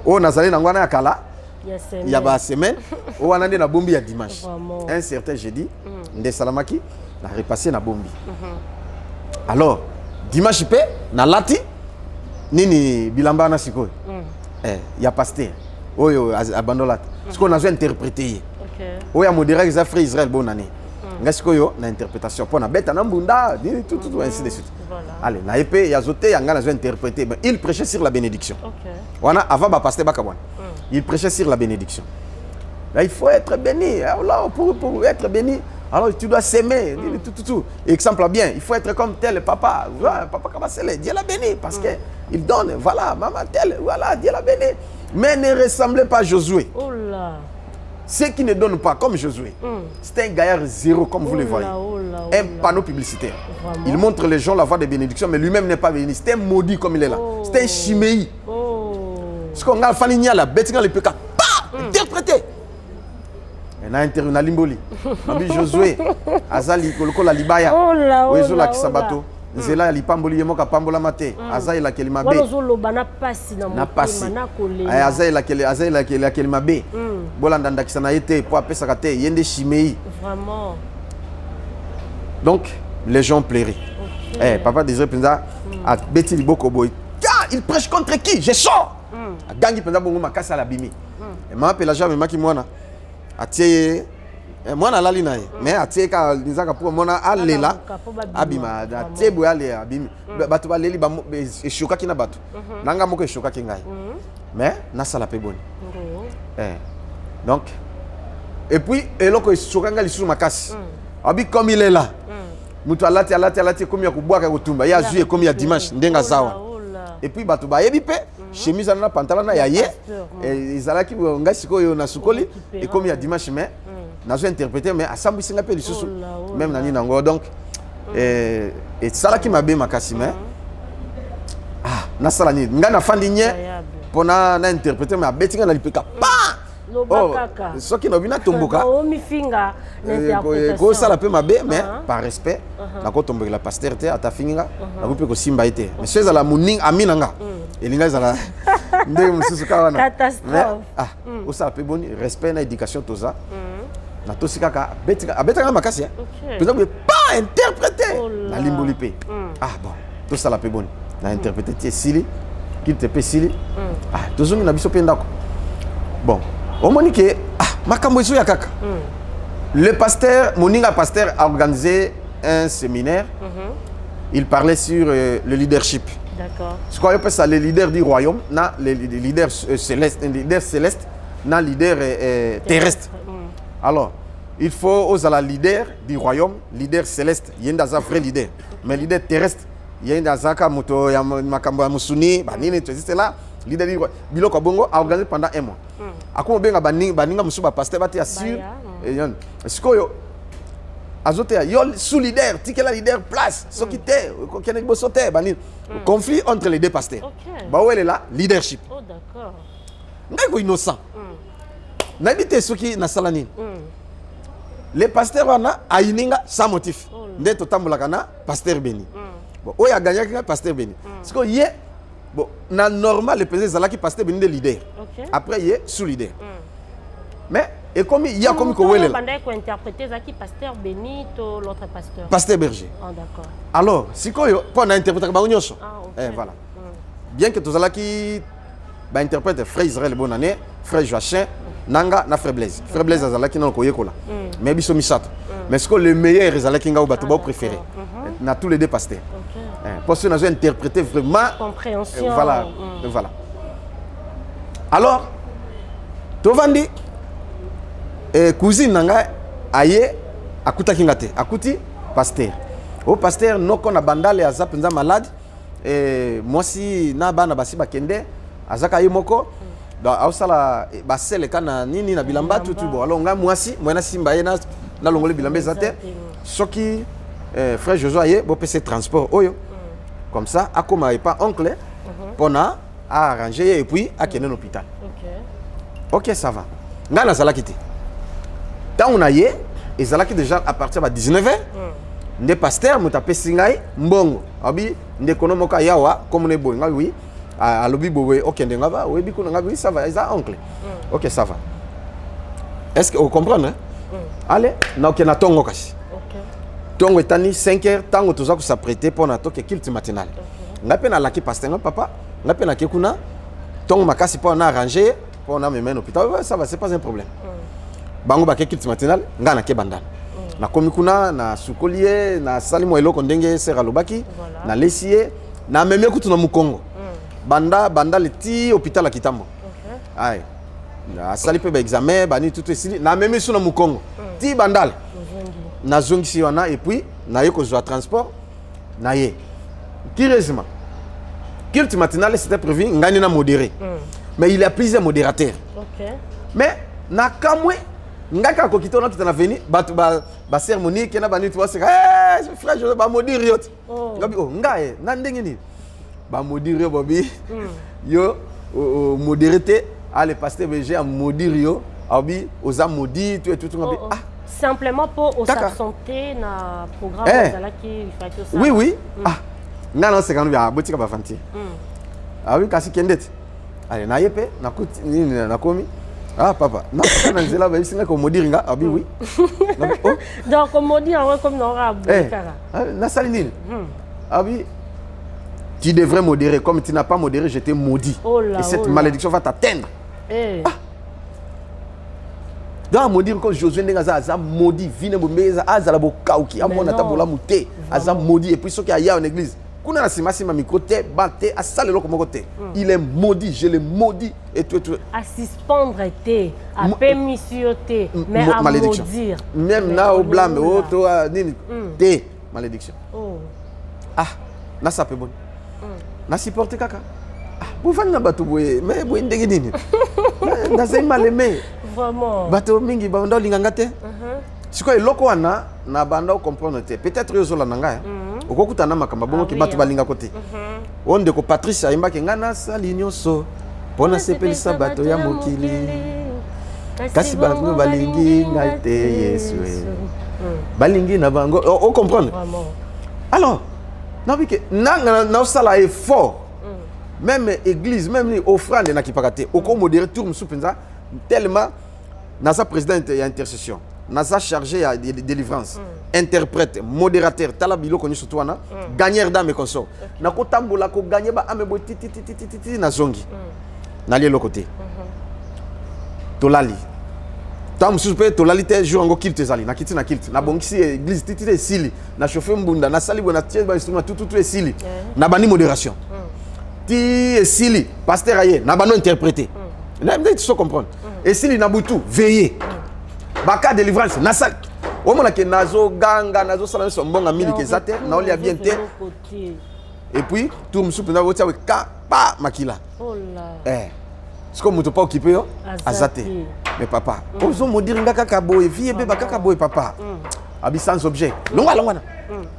o nazali na ngwana ya kala ya ba semaine o wana nde na bombi ya dimanche un certain jeudi nde salamaki na repasser na bombi alors dimanche pe na lati nini bilamba na sikoyo ya pasteur oyo abandola sikoyo nazo interpréter oyo modéré za frère Israël bonne année ngasikoyo na interprétation pour na beta na mbunda tout ainsi de suite allez na épée ya zoté ya ngana zo interpréter mais il prêchait sur la bénédiction wana avant ba pasteur bakabwana il prêchait sur la bénédiction là il faut être béni là pour être béni alors tu dois s'aimer tout exemple bien il faut être comme tel papa papa Kabasele Dieu l'a béni parce que il donne voilà maman tel voilà Dieu l'a béni mais ne ressemblez pas à Josué. Oh là. Ceux qui ne donnent pas, comme Josué, c'est un gaillard zéro, comme vous le voyez. Un panneau publicitaire. Vraiment? Il montre les gens la voie de bénédiction, mais lui-même n'est pas béni. C'est un maudit comme il est là. C'est un chiméi. Ce qu'on a fait, il y a la bête, il y a le pécat. Interprété. Il y a un limboli. Josué, Azali, Koloko, la Libaya. Oezola Kisabato. Nzela lipamboli yemoka pambola mate azayi la kelima be bana pasi na motema na kolela azayi la kelima be bolanda ndakisa na yete po apesa kate yende chimei vraiment donc les gens plairaient papa Désiré Penza a beti liboko boy il prêche contre qui je sors gangi Penza bongo makasa la bimi et mama pela jamais maki mwana atie mwana lali naye mais atieka nizaka pour mona alela abima atebo ale abimi bato baleli ba eshoka kina bato nanga moko eshoka kingai mais na sala pe boni donc et puis eloko eshoka ngali sous makasi abi comme il est là mutu alati comme ya kubwaka kutumba ya juillet comme ya dimanche ndenga zawa et puis bato ba yebi pe chemise na pantalon na ya ye ezalaki ngai sikoyo na sukoli et comme ya dimanche mais nazo interpréter mais asambu singa pe lisusu même nani nango donc et sala ki mabe makasi mais na sala ni ngana fandi nye pona na interpréter mais abetinga na lipeka pa ce qui no bina tomboka o mi finga n'interprétation ko sala pe mabe mais par respect na ko tomboka la pasteur te ata finga na ko pe ko simba ite mais chez la muning aminanga elinga zala nde mususu ka wana catastrophe o sala pe boni respect na éducation toza na tosi kaka abetaka makasi peut-être pas interpréter na limboli pe bon tout ça la pe bonne na interpréter tie sili qu'il te pesili tozongi na biso pe ndako bon omoni ke makambo ezo ya kaka le pasteur moninga pasteur a organisé un séminaire il parlait sur le leadership. D'accord. Ce qu'on appelle ça les leaders du royaume, les leaders célestes, les leaders terrestres. Alors, il faut aux la leader du royaume, leader céleste, il y a un vrai leader. Mais leader terrestre, il y a un zaka moto ya makambo musuni, banini c'est là, leader du royaume. Biloko bongo a organisé pendant un mois. Ako benga baninga musuba pasteur bati assure. Ce qu'on azote yo sous leader tikela leader place so qui té kene bosote bani conflit entre les deux pasteurs ba wele là leadership. Oh d'accord. Ngai ko innocent na bité soki na salani les pasteurs wana ayininga sans motif nde totambola kana pasteur Beni bon oya gagné ka pasteur Beni parce que yé bon na normal le président zalaki pasteur Beni de leader après yé sous leader mais et comme il y a comme que là. Qu'on interpréter ça qui pasteur Benito l'autre pasteur. Pasteur Berger. Ah d'accord. Alors, si quoi pour interpréter ba nyonso. Voilà. Bien que tous là qui ba interprète frère Israël bonne année, frère Joachim, nanga na frère Blaise. Frère Blaise azala qui na ko yekola. Mais biso misato. Mais ce que le meilleur azala qui nga ou bato ba préféré. Na tous les deux pasteurs. OK. Parce que nous avons interprété vraiment compréhension. Voilà. Voilà. Alors, Tovandi cousine nanga aye akuta kingate akuti pasteur au pasteur noko na bandale aza penza malade moi si na bana basi bakende azaka yimoko donc ausala basele kana nini na bilamba tutu bo alors nga mwasi mwana simba ye na longole bilamba zate soki frère Josué aye bo pese transport oyo comme ça akoma et pas oncle pona a arranger et puis akene l'hôpital. OK ça va nga na sala kiti. Tant on a yé, et ça là qui déjà à partir de 19h, des pasteurs m'ont tapé singai mbongo. Abi ndekono ka yawa comme ne boy oui. À lobi boy OK ndengaba oui biku nga oui ça va ça oncle. OK ça va. Est-ce que vous comprenez? Allez, na OK na tongo kasi. OK. Tongo etani 5h tango toza ko s'apprêter pour na toke culte matinal. Ngape na laki pasteur papa, ngape na kekuna tongo makasi pour na arranger pour na me mener au hôpital. Ça va, c'est pas un problème. Bango ba kekiti matinal ngana ke bandana na komi kuna na sukolie na salimo eloko ndenge sera lobaki na lesie na meme kutu na mukongo banda leti hôpital la kitambo ay na sali pe ba examen bani tout esili na meme suna mukongo ti bandal na zongisi wana et puis na yeko zo transport na ye curieusement culte matinal c'était prévu ngani na modéré mais il y a plusieurs modérateurs. Mais na kamwe ngaka ko kitona kitana veni ba cérémonie kena bani tu wase frère je ba modire yot ngabi ngae na ndenge ni ba modire bobi yo modérité à le pasteur BG a modire yo abi oza modi tout ngabi simplement pour au santé na programme là qui fait ça. Oui ngana c'est quand bien botika ba fanti oui kasi kendet allez na yepe na kuti ni na komi. Ah papa, non, c'est là, c'est comme modire nga, ah oui. Donc comme modire comme n'aura na saline. Ah oui. Tu devrais modérer comme tu n'as pas modéré, je t'ai maudit. Et cette malédiction va t'atteindre. Donc maudire comme Josué Nengaza a maudit, vine bombeza azala bokauki, amona tabola muté, aza maudit et puis ce qui a en église. Kuna na sima micro te batte a sale loko moko te. Il est maudit, je l'ai maudit et tout. À suspendre te, à permission te, mais à maudire. Même na au blâme, au to nini te malédiction. Na ça peut bon. Na supporter kaka. Vous faites na bato boye, mais boye ndenge nini. Na c'est mal aimé. Vraiment. Bato mingi ba ndo linganga te. Siko eloko wana na banda comprendre te. Peut-être yozo la nanga. Okokutana makamba bongo ki bato balinga kote. Onde ko Patrice ayimba ke ngana sali nyonso pona sepelisa bato ya mokili. Kasi bato balingi ngaite Yesu. Balingi na bango. On comprendre. Alors, non que na sala effort. Même église, même les offrandes na kipakate. Oko modérer tout musu penza tellement na sa président ya intercession. naza chargé à délivrance interprète modérateur tala biloko nyonso to wana gagneur d'âme et consort nakotambola ko gagner ba ame bo titi na zongi nali eloko te tolali tant mosusu mpe tolali te jour yango kilte ezali nakiti na kilte nabongisi église titi esili na chauffe mbunda nasali boye na tie bainstrument tututu esili na bandi modération ti esili pasteur aye na bando interpréter tu so comprendre esili na butu veiller baka délivrance nasali omona ke nazo ganga nazo sala so mbonga miliki ezate na oli ya bien te et puis tout mosusu mpenza botia we ka pa makila siko moto pa occupé yo azate mais papa ozo modire nga kaka boye vie beba kaka boye papa abi sans objet longa longana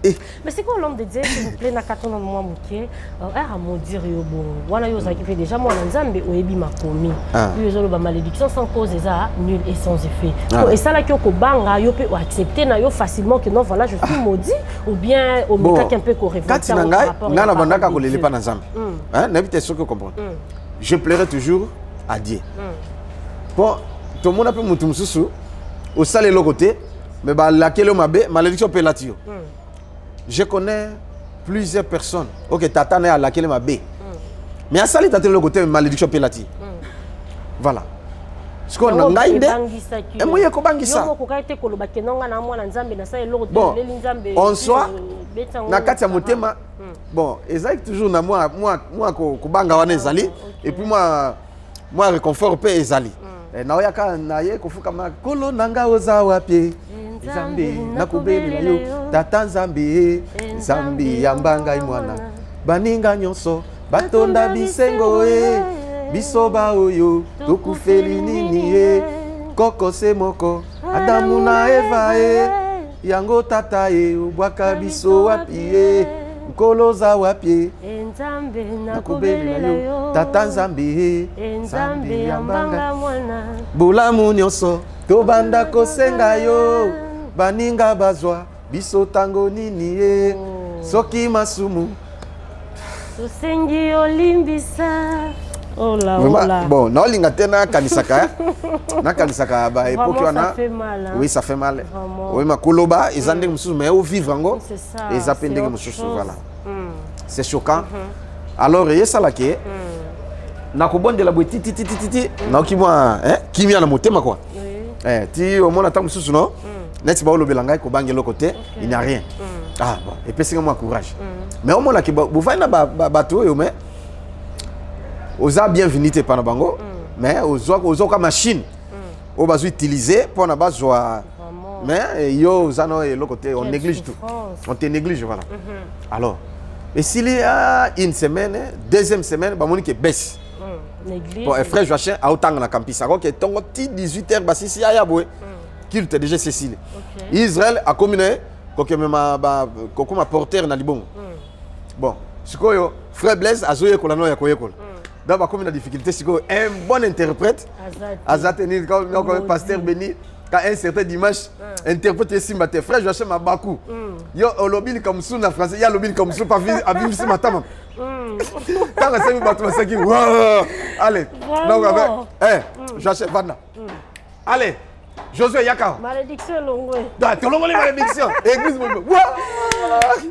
mais c'est quoi l'homme de Dieu s'il vous plaît na katona moi muke a modire yo bon wana yo zaki fait déjà moi nzambe oyebi makomi yo zo ba malédiction sans cause eza nul et sans effet et ça là qui ko banga yo peut accepter na yo facilement que non voilà je suis maudit ou bien au mika un peu correct katina ngai ngana bandaka ko lelepa na nzambe hein n'habite ce que comprendre je plairai toujours à Dieu bon tout le monde a pu mutu mususu au salé le côté mais bah laquelle mabe malédiction pelatio je connais plusieurs personnes OK tata na laquelle mabe mais à salé tata le côté malédiction pelati voilà ce qu'on a ngainde et moi ko bangisa bon on soit na kati ya motema bon exact toujours na moi ko banga wana ezali et puis moi réconfort pe ezali na oyaka na ye kofuka ma kolo nanga oza wapi Zambi nakubeli yo tata Zambi Zambi yambanga imwana baninga nyonso batonda bisengo bisoba oyo tokufeli nini koko se moko Adamu na Eva yango tata ubwaka biso wapi nkolo za wapi Nzambe nakubeli yo tata Zambi Zambi yambanga mwana bulamu nyonso tobanda kosenga yo baninga bazwa biso tango nini soki masumu tosengi olimbisa ola bon na olinga te na kanisaka na kanisaka ba époque wana oui ça fait mal oui makoloba ezande mususu mais au vivre ngo eza pendenge mususu voilà c'est choquant alors yesala ke na kobondela boye titi na okimwa kimia na motema quoi ti au mona ta mususu no net ba olobela ngai ko bangelo côté il n'y a rien ah bon et puis moi courage mais au mona ki bu vaina bato yo mais oza bienvenue te pana bango mais ozo ka machine o bazo utiliser pour na bazwa mais yo ozano et le côté on néglige tout on te néglige voilà alors et s'il y a une semaine deuxième semaine ba moni ke baisse bon frère Joachim a autant na campus alors que tongo ti 18h ba sisi ya boy culte déjà Cécile Israël a communé kokoma porteur na libongo bon sikoyo frère Blaise azoye kola no ya koyekola donc ba comme na difficulté sikoyo un bon interprète azate ni comme pasteur Béni quand un certain dimanche interprète simba te frère Joachim Mabaku yo olobili comme sous na français ya lobili comme sous pas aviv si matama quand la semi bato masaki allez donc avec Joachim Vanda allez Josué Yaka. Malédiction longue. Tu as l'ongolais malédiction. Église.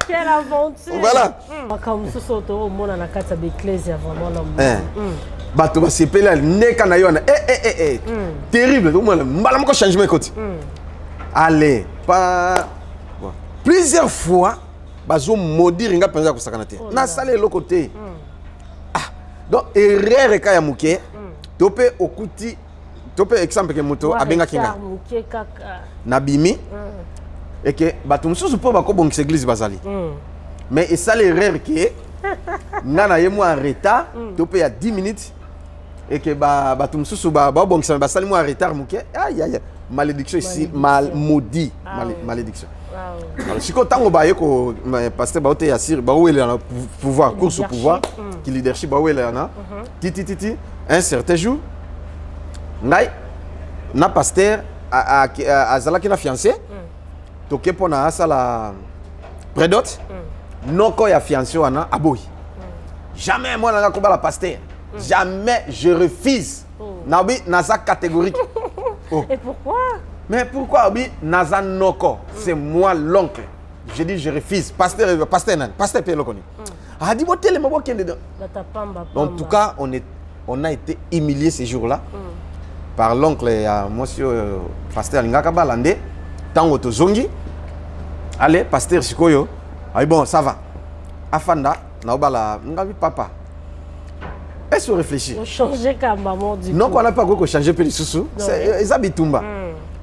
Quelle aventure. Voilà. Comme ce soir, au monde à la carte de l'Ecclésia vraiment là. Bato ba sepela ne kana yona. Terrible. Au moins malam ko changement côté. Allez, pas plusieurs fois bazo maudire nga penza ko sakana te. Na salé le côté. Ah. Donc erreur ka ya muke. Topé okuti topé exemple que moto abenga kinga na bimi et que bato mususu po bako bongisa église bazali mais et ça l'erreur que ngana yemo en retard topé ya 10 minutes et que bato mususu ba bongisa basali mo en retard muke aïe aïe malédiction ici mal maudit malédiction alors si quand on ba yeko pasteur ba ote ya sir ba ouele na pouvoir course au pouvoir qui leadership ba ouele na titi un certain jour ngai na pasteur azalaki na fiancé toke pona asala prédote noko ya fiancé wana aboyi jamais moi nanga kobala pasteur jamais je refuse nabi naza catégorique et pourquoi Mais pourquoi oui, Nazanoko, c'est moi l'oncle. Je dis je refuse. Pasteur Père Lokoni. A dit bon télé mabo kende. En tout cas, on a été humilié ces jours-là par l'oncle monsieur pasteur Lingaka Balande. Tango tozongi. Allez, pasteur Sikoyo. Ah bon, ça va. Afanda, naobala, ngabi papa. Est-ce que vous réfléchissez? On changeait comme maman du coup. Non, on n'a pas quoi changer peu de sous. C'est ils habitent Tumba.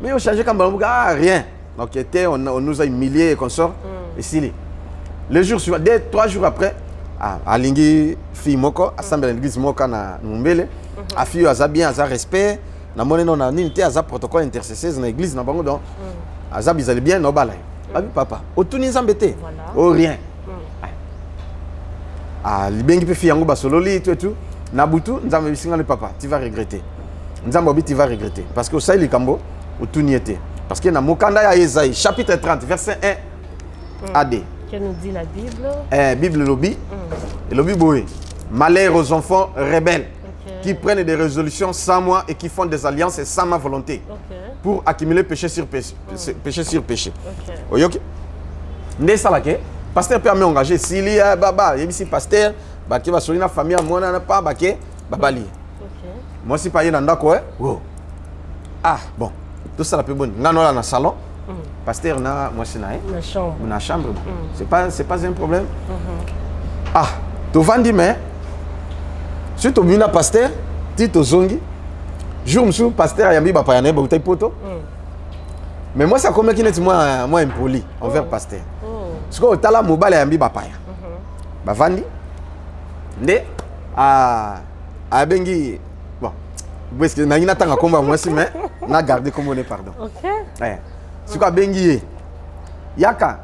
Mais on changeait comme maman, rien. Donc on nous a humiliés et qu'on sort ici. Le jour suivant, 3 jours après, à Lingi fille moko, assemblée l'église moko na Mumbele, a fille a bien a respect, na monnaie non na unité a protocole intercesseur dans l'église na bango donc a bizarre bien no balai. Abi papa, au tout nous embêter. Oh rien. Ah, libengi pe fille yango basololi tout. Nabutu, nzambe bisinga le papa, tu vas regretter. Nzambe tu vas regretter parce que ça il kambo au tout n'y était. Parce que dans Mokanda ya Esaïe chapitre 30 verset 1 à 2. Que nous dit la Bible? Bible lobby. Et lobby boy. Malheur aux enfants rebelles qui prennent des résolutions sans moi et qui font des alliances sans ma volonté pour accumuler péché sur péché. Péché sur péché. OK. Ndé salake pasteur peut me engager s'il y a baba, ici pasteur ba qui va sur une famille moi na pas ba ke babali. OK. Moi si pas y nanda ko ah bon. Tout ça la peut bonne. Ngano là dans salon. Pasteur na moi c'est na chambre. C'est pas un problème. Ah, tu vends mais si tu viens pasteur, tu te zongi. Jour monsieur pasteur yambi ba pa yana ba utai poto. Mais moi ça comme qui net moi impoli envers pasteur. Parce que tala mobile yambi ba pa ya. Ba vandi. Nde a bengi bon. Parce que na ina tanga komba moi si mais na garder comme on est pardon. OK. Ouais. C'est quoi bengi yaka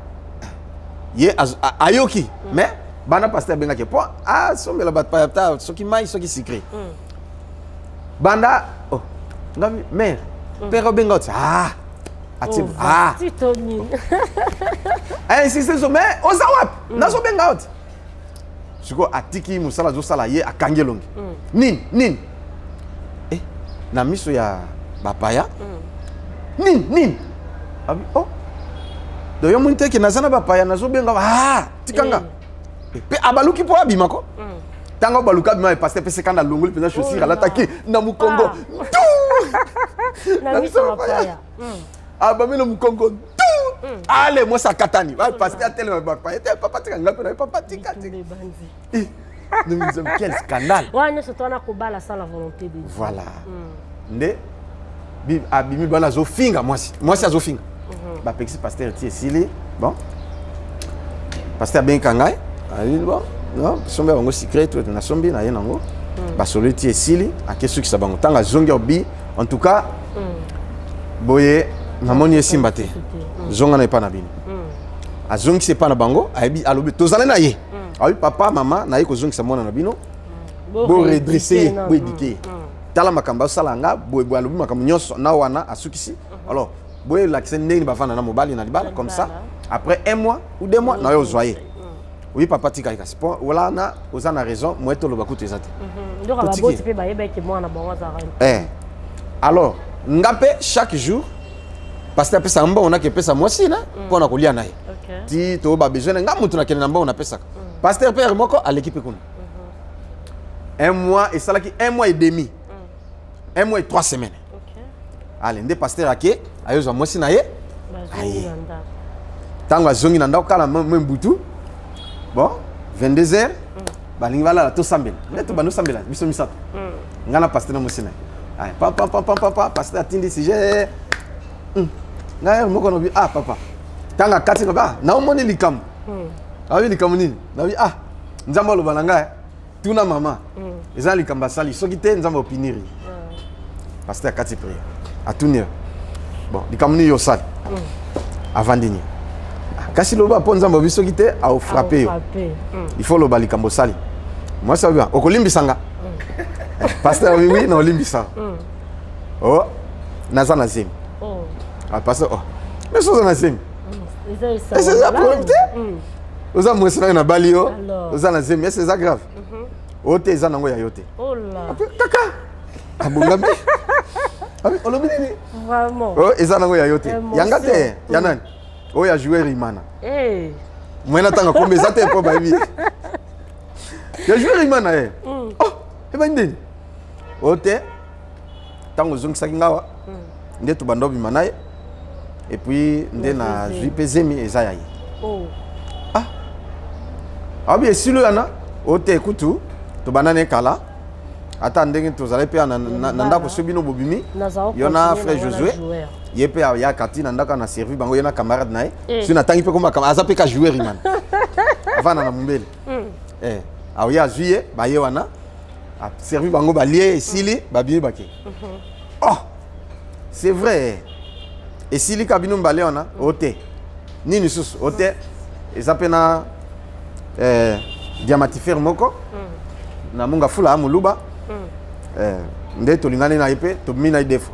ye ayoki mais bana pasteur benga ke po sombe la bat pa soki mai soki secret. Banda oh ngami mais père benga ati titoni. Si c'est so mais ozawap na so benga out. Siko atiki musala zo sala ye akangelongi. Nin na miso ya bapaya. Nin abi oh do yo munte ke nazana bapaya nazo benga tikanga pe abaluki po abima ko tanga baluka bima pasteur pe sekanda longoli pena chaussure alataki na mukongo na miso bapaya abamino mukongo allez moi ça katani pasteur tellement bapaya papa tikanga pe papa tikati nous sommes quel scandale ouais c'est toi na kobala sans la volonté de Dieu voilà nde abimi bana zo finga moi si azo finga ba pexi pasteur ti esili bon pasteur ben kangai ali bon non sombe bango secret tout na sombi na yenango ba solo ti esili a kesu ki sabango tanga zongi obi en tout cas boye namoni esimba te zonga na pa na bino a zongi se pa na bango ayebi alobi tozala na ye ayi papa mama na ye ko zongi sa mona na bino bo redresser bo éduquer tala makamba sala nga boye bo alobi makambo nyonso na wana asukisi alors boye la kise ndeni bafana na mobali na libala comme ça après 1 mois ou 2 mois na yo zoyer oui papa tika kasi po wala na ozana raison moi to lo bakutu ezate donc ba boti pe ba yeba ke moi na bango za alors ngape chaque jour parce que pesa mba on a que pesa moi si na pour na kolia na ye ti to ba besoin nga mutu na kene namba on a pesa pasteur père moko à l'équipe kuna 1 mois et ça là qui 1 mois et demi 1 mois et 3 semaines. Allez, ndé pasteur ake ayoza moi si na ye tango azongi na ndako kala même butu bon 22h balingi bala to sambela neto bano sambela biso misato ngana pasteur na musina ay papa pasteur atindi sujet ngaya moko no bi papa tanga kati ba na omoni likam awi likam nini na bi nzamba lo balanga tuna mama eza likamba sali soki te nzamba opiniri pasteur kati prière à tourner bon likamuni yo sali avandini kasi loba po nzamba biso kite au frapper il faut loba likambo sali moi ça va okolimbisanga pasteur oui non limbisa oh nazana zim pasteur mais ça na zim c'est ça problème te oza mwesana na balio oza na zim c'est ça grave ote eza nango ya yote oh là kaka abongambi Abi olobi nini? Vraiment. Oh eza nango ya yote. Yanga te. Ya nani? Oh ya joueur Imana. Eh. Mwena tanga kombe za te po ba bi. Ya joueur Imana eh. Oh, e ba ndeni. Ote tango zongisa kingawa. Nde to bando Imana ye. Et puis nde na juipe zemi eza ya ye. Oh. Ah. Abi esilo yana. Ote kutu to banane kala. Ata ndenge tozala pe na ndako sobino bobimi. Yona frère Josué. Yepe ya kati na ndaka na servi bango yona camarade na ye. Si na tangi pe comme aza pe ka joueur man. Avana na mumbele. Awo ya juillet ba ye wana. A servi bango ba lié esili ba bien bake. Oh. C'est vrai. Esili kabino mbale wana ote. Nini susu ote. Eza pe na diamantifère moko. Na munga fula amuluba. Nde tolingane na ipe to mina idefo.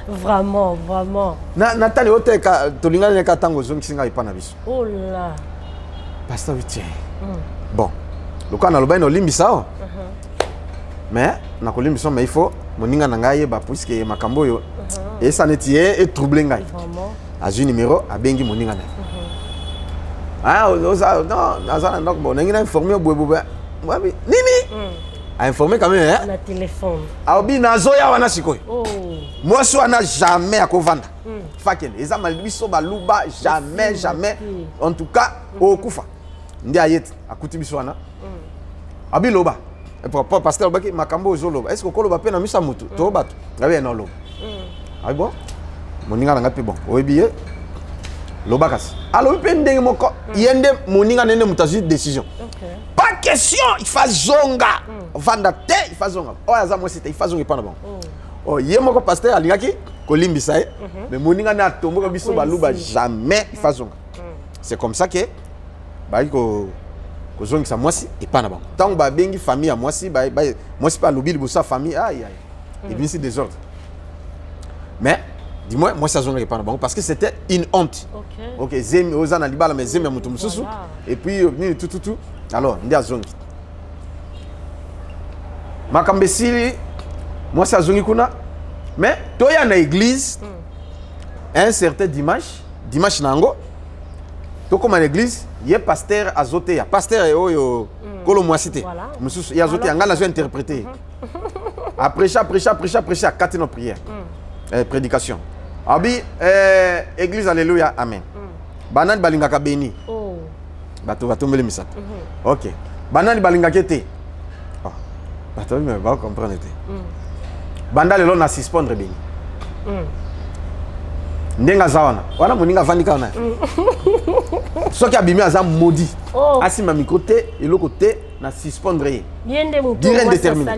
Vraiment, vraiment. Natali ote ka tolingane ka tango zongi singa ipa na biso. Oh là. Pasteur Witien. Bon. Lokana loba ino limbisa. Mais na kolimbisa mais il faut moninga na ngai ba puisque makambo yo et ça neti et troubler ngai. Vraiment. Azu numéro abengi moninga na. Ah, non, nazana ndok bon ngi na informer bobo. Nini? A informé quand même hein? Na téléphone. Aobi nazoya wana sikoy. Oh. Moi so na jamais à kovanda. Fakel, eza malbiso baluba jamais. En tout cas, au kufa. Ndi ayet akuti biso wana. Abi loba. Et pour pasteur baki makambo zoloba. Est-ce que koloba pe na misa mutu? To bato. Abi na loba. Abi bon. Moninga nga pe bon. Oyebiye. Loba kasi. Alors pe ndenge moko yende moninga nene mutazi décision. OK. Pas question, il faut zonga. Vanda te, il faut zonga. Oh, aza moi c'était, il faut zonga pas bon. Oh, yemo ko pasteur alingaki kolimbisa ye. Mais moninga na tombo ko biso baluba jamais il faut zonga. C'est comme ça que ba ko zonga sa moi si et pas na bon. Tant ba bengi famille à moi si ba moi si pas lobi sa famille aïe aïe. Et bien c'est désordre. Mais dis-moi, moi ça zonga et pas na bon parce que c'était une honte. OK, zemi ozana libala mais zemi mutu mususu et puis ni tout. Alors, ndi azongi. Makambesili, moi ça zongi kuna. Mais toya na église, un certain dimanche nango. To comme en église, yé pasteur azote ya. Pasteur yo kolo moi cité. Mususu ya azote ngana zo interpréter. Après prêcher, quatre nos prières. Prédication. Abi église alléluia, amen. Banan balingaka béni. Bato mbele misat. OK. Banani balingaka te. Oh. Bato me va comprendre te. Banda lelo na suspendre béni. Ndenga zawana. Wana moninga vandika na. Soki abimi aza maudit. Asima mi côté et le côté na suspendre. Yende muto dire indéterminé.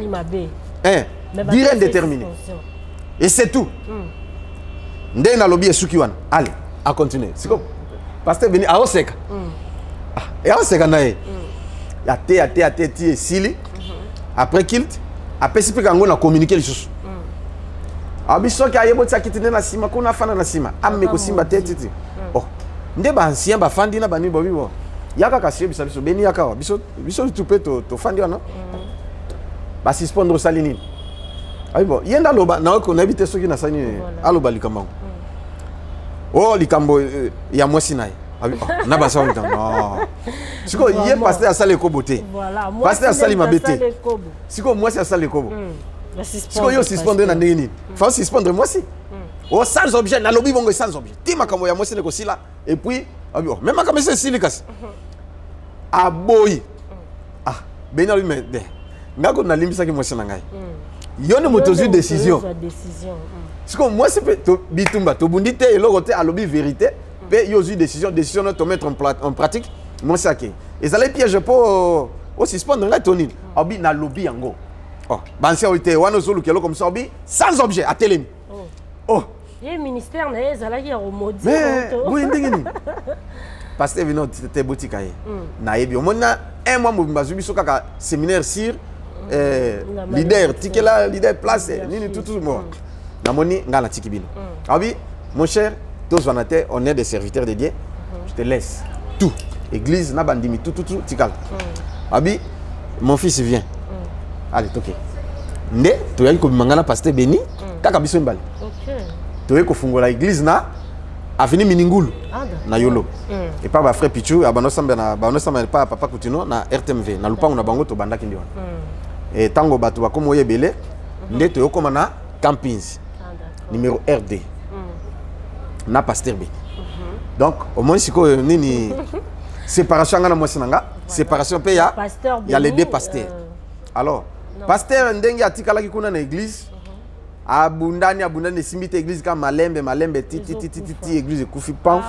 Dire indéterminé. Et c'est tout. Ndenga lobby esuki wana. Allez, à continuer. C'est comme pasteur béni a oseka. Et on s'est gagné. Il y a té sili. Après kilt, après si peu qu'on a communiqué les choses. Abiso qui a yebo tsakitine na sima kuna fana na sima. Amme ko simba tete. Oh. Nde ba ancien ba fandi na bani bobi bo. Yaka kasi biso beni yaka biso tu peux to fandi wana. Ba suspendre salini. Ayi bo yenda loba na ko na bité soki na sani aloba likambo. Oh likambo ya mwasi naye. Na ba sa non. Siko yé pasteur à salle koboté. Voilà, moi pasteur à salle mabete. Siko moi c'est à salle kobo. Siko yo suspendre na ndeni. Faut suspendre moi si. Oh sans objet na lobi bongo sans objet. Ti makambo ya moi c'est ko sila et puis même comme c'est sili kasi. Aboyi. Ah, bena lui mais ngako na limbisa ki moi c'est na ngai. Yo ne motozu décision. Siko moi c'est to bitumba to bundite et l'autre à lobi vérité. Il y a une décision de mettre en pratique. Moi, c'est OK. Et ça les pièges pour suspendre la tonine. Obi na lobby yango. Oh, bansia oité wana zolu kelo comme ça obi sans objet à télé. Oh. Le ministère na ezalaki au maudit. Mais oui ndingini. Parce que vino te boutique aye. Na yebi omona un mois mobimba zubi sokaka séminaire sur leader tikela leader place nini tout moi. Na moni ngala tikibino. Obi mon cher tous on est des serviteurs de Dieu. Je te laisse tout. Église, nabandimi, tout, tikal. Abi, mon fils vient. Allez, ok. nde toyaki kobimanga na pasteur Beni kaka biso mbali toyeki kofungola église na avenue Miningulu na Yolo et pas ba frère Pichu abanosamba pa papa Coutinho na RTMV na lupango na bango to bandaki ndi wana et tango bato bakomo oyebele nde toyokoma na Campings numéro RD na pasteur Beni donc au moins siko nini séparation ngana mwasi nanga séparation pe ya les deux pasteurs alors pasteur ndenge atikalaki kuna na église abundani simbite église kama malembe ti église kufi pamf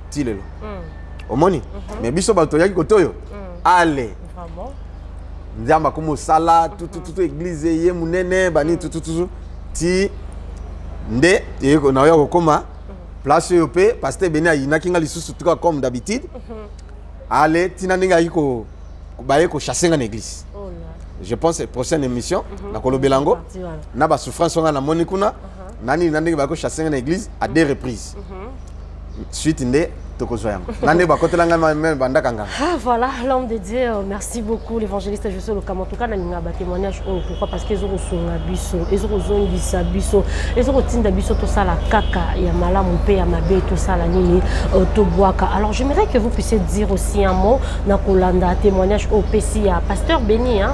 ti lelo omoni mais biso bato yaki kotoyo ale nzamba komo sala tout église ye munene bani tout ti nde yeko na yo koma place yo pe pasteur Beni ayinaki nga lisusu tuka comme d'habitude ale tina ndenge yiko baye ko chasser na église. Je pense prochaine émission na Kolobelango na ba souffrance nga na monikuna nani ndenge ba ko chasser na église à deux reprises. Suite nde voilà, l'homme de Dieu, merci beaucoup l'évangéliste José Lokama. En tout cas, on a témoignage. Pourquoi? Parce qu'ils ont reçu un biso, ils ont reçu un biso, ils ont reçu un biso, tout ça la caca, il y a malam, il y a mabé, tout ça la nini, tout boaka. Alors j'aimerais que vous puissiez dire aussi un mot na kolanda témoignage au PC à Pasteur Beni, hein,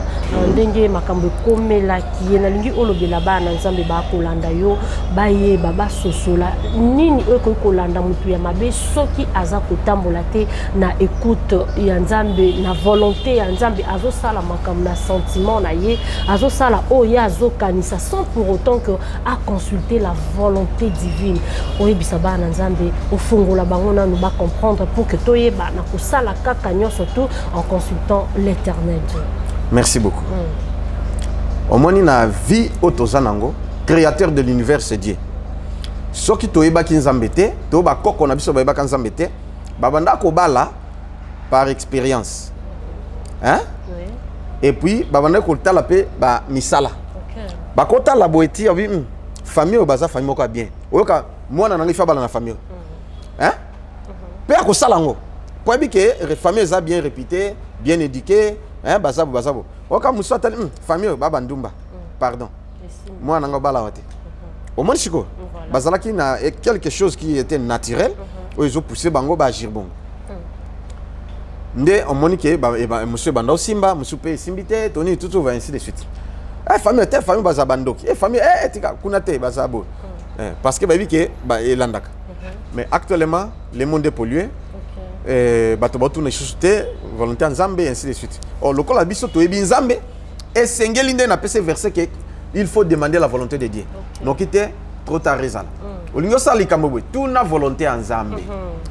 ndenge makambo komela qui est na lingi olobela ba na nzambe ba kolanda yo, ba ye baba sosola, nini eko kolanda mutu ya mabé soki aza kotambola te na écoute ya nzambe na volonté ya nzambe azo sala makambo na sentiment na ye azo sala oya azo kanisa sans pour autant que a consulter la volonté divine oyebisa ba na nzambe ofungola bango na nous ba comprendre pour que toyeba na kosala kaka nyonso surtout en consultant l'éternel Dieu. Merci beaucoup. Omoni na vie otozanango créateur de l'univers c'est Dieu. Soki toyeba ki nzambe te to ba koko na biso ba yeba nzambe te babanda ko bala par expérience hein oui. Et puis babanda ko tala pe ba misala ba ko tala boeti abi famille o baza famille ko bien oyoka mwana nanga fa bala na famille hein pe ko sala ngo po bi ke famille za bien réputée bien éduquée hein bazabo oka muso tali famille baba ndumba pardon mwana nanga bala wate au moins chiko bazalaki na quelque chose qui était naturel ils ont poussé bango ba agir bon nde omonike ba monsieur banda simba monsieur pe simbité toni tout va ainsi de suite famille bazabandoki famille tika kuna te bazabo parce que ba bi ke ba elandaka mais actuellement le monde est pollué bato batu na chuté volonté nzambe ainsi de suite le kola biso to ebi nzambe et sengeli nde na pese verset que il faut demander la volonté de Dieu. Donc était trop tard rezala. Olingo sali kambobo tout na volonté en Zambie.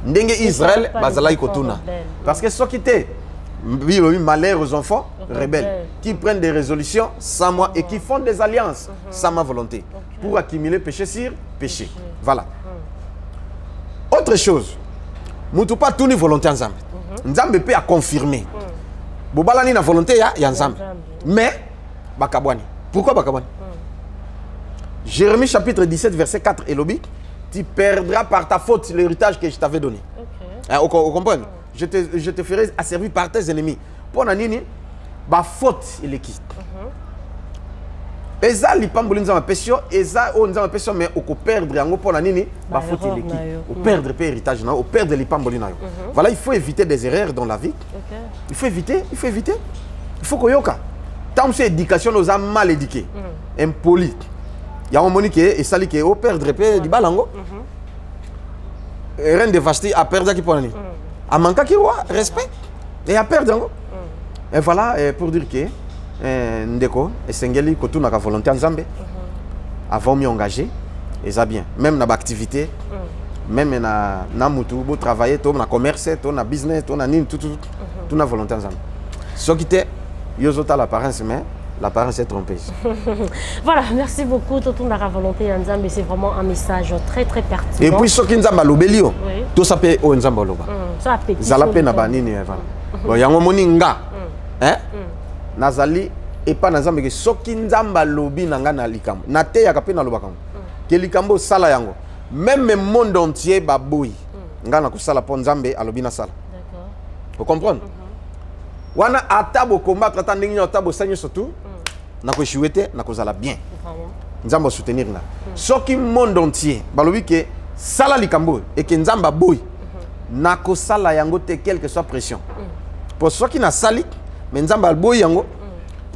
Ndenge Israël bazalai kotuna. Parce que ceux qui étaient malheur aux enfants rebelles qui prennent des résolutions sans moi et qui font des alliances sans ma volonté pour accumuler péché sur péché. Voilà. Autre chose. Mutu pas tout ni volonté en Zambie. Nzambe peut confirmer. Bobalani na volonté ya Nzambe. Mais bakabwani. Pourquoi bakabwani? Jérémie chapitre 17 verset 4 et lobby, tu perdras par ta faute l'héritage que je t'avais donné. Vous comprenez? Je te ferai asservir par tes ennemis. Pour nani ba faute il est qui? Eza li pamboli nzama pesio, eza o nzama pesio mais oko perdre yango pour nani ba faute il est qui? Au perdre pe héritage na, au perdre li pamboli na yo. Voilà, il faut éviter des erreurs dans la vie. Il faut éviter. Il faut koyoka. Tant que éducation nous a mal éduqués, impoli. Il y a un monique et sali qui au perdre pe di balango. Rien de vacheté à perdre qui pour nani. A manquer qui roi respect et à perdre. Et voilà pour dire que ndeko et sengeli ko tuna ka volonté nzambe avant m'y engager et ça bien même dans l'activité même na mutu beau travailler to na commerce to na business to na nini tout na volonté nzambe. Ce qui était yozota l'apparence mais l'apparence est trompeuse. Voilà, merci beaucoup. Tout la volonté Nzambe, c'est vraiment un message très très pertinent. Et puis ce qui Nzamba lobelio, tout ça peut au Nzamba loba. Ça petit. Zala pe na banini voilà. Bon yango moninga. Hein? Nazali et pas Nzamba que ce qui Nzamba lobi nanga na likambo. Na te ya kape na loba kambo. Que likambo sala yango. Même le monde entier baboui. Ngana ko sala po Nzambe alobi na sala. D'accord. Vous comprenez? Wana atabo combattre atandingi atabo sanyo surtout nako chouette nako zala bien nzamba soutenir na soki monde entier balobi ke sala likambo et que nzamba boy nako sala yango te quelle que soit pression pour soki na sali mais nzamba boy yango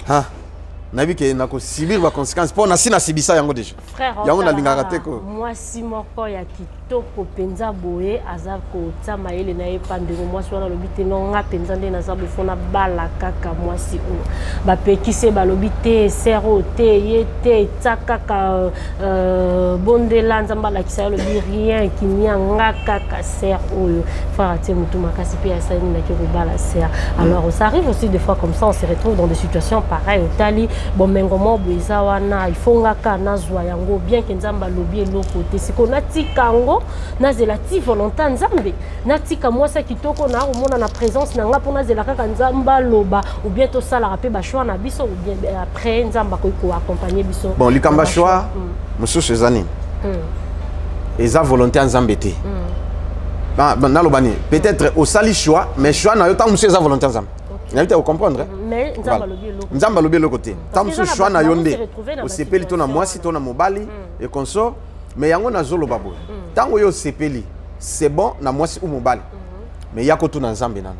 ha nabi ke nako subir ba conséquences pour na sina sibisa yango déjà yango na lingaka te ko moi si moko ya kitoko penza boye azako tsama ele na epandeko moi so na lobite no nga penza nde na zabe fona bala kaka moi si o ba pekise ba lobite sero te yete tsaka bondela nzamba la kisa lo rien qui nga kaka ser oyo frère te mutu makasi pe ya sani na ke bala ser alors ça arrive aussi des fois comme ça on se retrouve dans des situations pareilles au tali bon mengomo buiza wana il faut ngaka nazwa yango bien que nzamba lobi eloko te siko natika ngo nazela ti volonté nzambe natika moi ça kitoko na omona na présence na nga pona zela kaka nzamba loba ou bien to sala rapé ba choix na biso ou bien après nzamba ko accompagner biso bon likamba choix monsieur Cezani eza volonté nzambe te nalobani peut-être au sali choix mais choix na yo tant monsieur eza volonté nzambe Vous comprendre? Mais Nzamba lobi le côté. Tant que choix na yonde. Au sepeli to na mwasi to na mobali et consort. Mais yango na zolo babo. Tant que yo sepeli, c'est bon na mwasi ou mobali. Mais yako to na nzambe nan.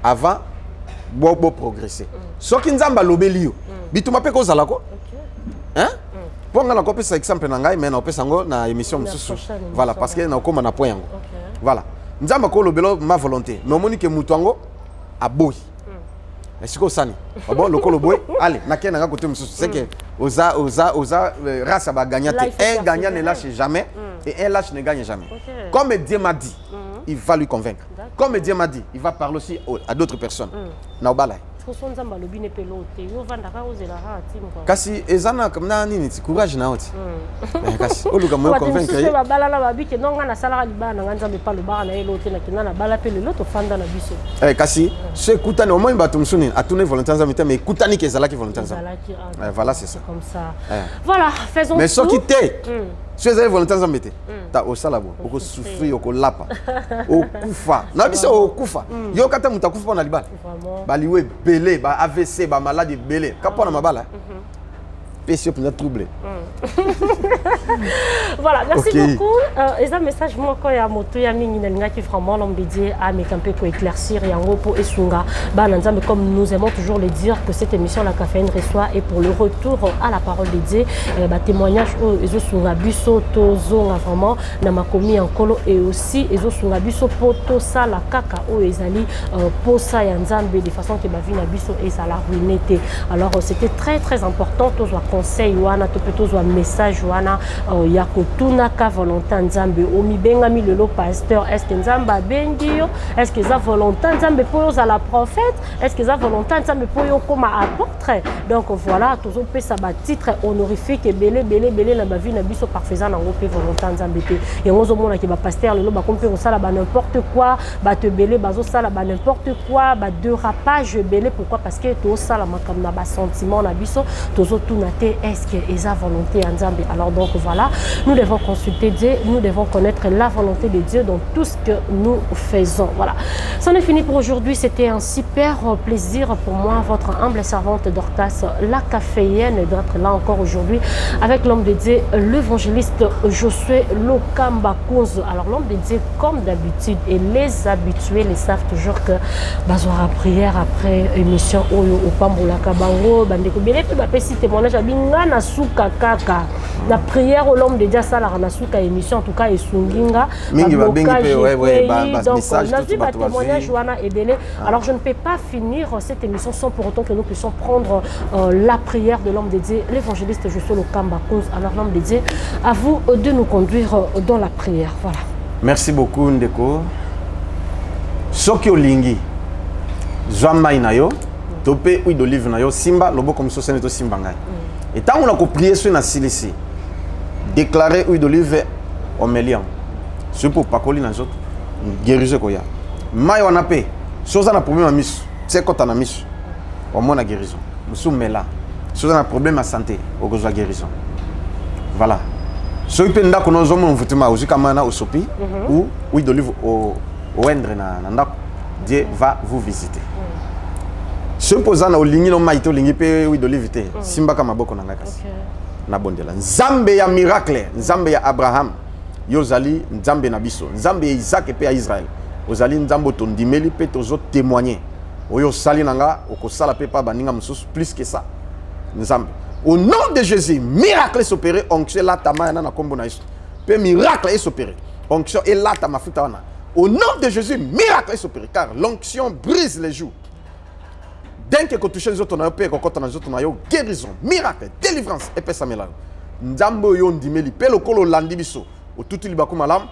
Avant bo progresser. Soki nzamba lobi liyo. Bituma pe ko zala ko? Hein? Pour nga na ko pesa exemple na ngai mais na pesa ngo na émission mususu. Voilà parce que na ko na point yango. Voilà. Nzamba ko lobelo ma volonté. No moni ke mutango aboy. Est-ce que sani bon le colo boy allez na kena nga côté mususu c'est que oza race va gagner un gagnant ne lâche jamais et un lâche ne gagne jamais comme Dieu m'a dit il va lui convaincre comme Dieu m'a dit il va parler aussi à d'autres personnes na obala kasi ezana comme na nini courage na oti kasi oluka mo convaincre ba bala la babike nonga na sala libana nga nzambe pa lobara na elote na kinana bala pe leloto fanda na biso kasi ce kutani au moins batum suni atune volonté nzambe mais kutani ke zalaki volonté nzambe voilà c'est ça comme ça voilà faisons mais ce qui t'est si vous avez volonté nzambe te ta osalabo oko souffrir oko lapa okufa na biso okufa yo kata mutakufa pona libala baliwe belé ba AVC ba maladie belé kapona mabala péché pour troublé. Voilà, merci beaucoup. Et un message moi quand il y a moto ya mingi na qui vraiment l'homme dédié à mes campés pour éclaircir yango pour esunga ba nzambe comme nous aimons toujours le dire que cette émission la caféine reçoit et pour le retour à la parole dédiée ba témoignage ezosunga biso tozonga vraiment na makomi en kolo et aussi ezosunga biso poto ça la kaka o ezali posa ya nzambe de façon que ba vie na biso et ça la ruinité. Alors c'était très important tous conseil wana to plutôt un message wana ya kotuna ka volonté nzambe o mi benga mi lelo pasteur est-ce que nzamba bengio est-ce que za volonté nzambe po za la prophète est-ce que za volonté nzambe po yo comme apôtre donc voilà toujours pe ça ba titre honorifique belé na ba vie na biso par faisant nango pe volonté nzambe te yango zo mona ki ba pasteur lelo ba kompe ko sala ba n'importe quoi ba te belé bazo sala ba n'importe quoi ba dérapage belé pourquoi parce que to sala makam na ba sentiment na biso tozo tuna est-ce que esa volonté en Nzambe. Alors donc voilà, nous devons consulter Dieu, nous devons connaître la volonté de Dieu dans tout ce que nous faisons. Voilà, c'en est fini pour aujourd'hui. C'était un super plaisir pour moi, votre humble servante Dorcas, la caféienne, d'être là encore aujourd'hui avec l'homme de Dieu, l'évangéliste Josué Lokamba Kounz. Alors l'homme de Dieu, comme d'habitude, et les habitués les savent toujours que bazora prière après émission Oyo Opambola Kabango, Bandeko Bele, puis bapesi témoignage nga na suka kaka na prière au l'homme de Dieu ça la na suka émission en tout cas esunginga mingi ba bengi pe ouais donc message tout ba témoignage wana ebele. Alors je ne peux pas finir cette émission sans pour autant que nous puissions prendre la prière de l'homme de Dieu, l'évangéliste Josué Lokamba Kounz. Alors l'homme de Dieu, à vous de nous conduire dans la prière. Voilà. Merci beaucoup Ndeko. Soki olingi Zwamai na yo topé huile d'olive na yo simba lobo comme ça to simba ngai. Et tant on a prié sur na silisi déclarer huile d'olive au melian. C'est pour pas coller dans autres guérison ko ya. Mai wana pe soza na problème à misu. C'est quand on a misu. Au moins la guérison. Musu mela. Soza na problème à santé au besoin guérison. Voilà. So ipe ndako no zomo mvutima uzika mana usopi ou huile d'olive au endre na ndako. Dieu va vous visiter. Ce posana au lingi no maito lingi pe huile d'olive te. Simba kama boko na ngakasi. Na bondela. Nzambe ya miracle, nzambe ya Abraham. Yozali nzambe na biso, nzambe ya Isaac et ya Israël. Ozali nzambo tondimeli pe tozo témoigner. Oyo sali nanga okosala pe pa baninga mususu plus que ça. Nzambe. Au nom de Jésus, miracle s'opérer, onction la tama na kombo na Yesu. Pe miracle s'opérer. Onction et la tama futa wana. Au nom de Jésus, miracle s'opérer car l'onction brise les joues. Dès que tu touches les autres, guérison, miracle, délivrance, et puis ça me l'a. Nzambo yo ndimeli, pe lokolo landi biso. Au tout il baku malam,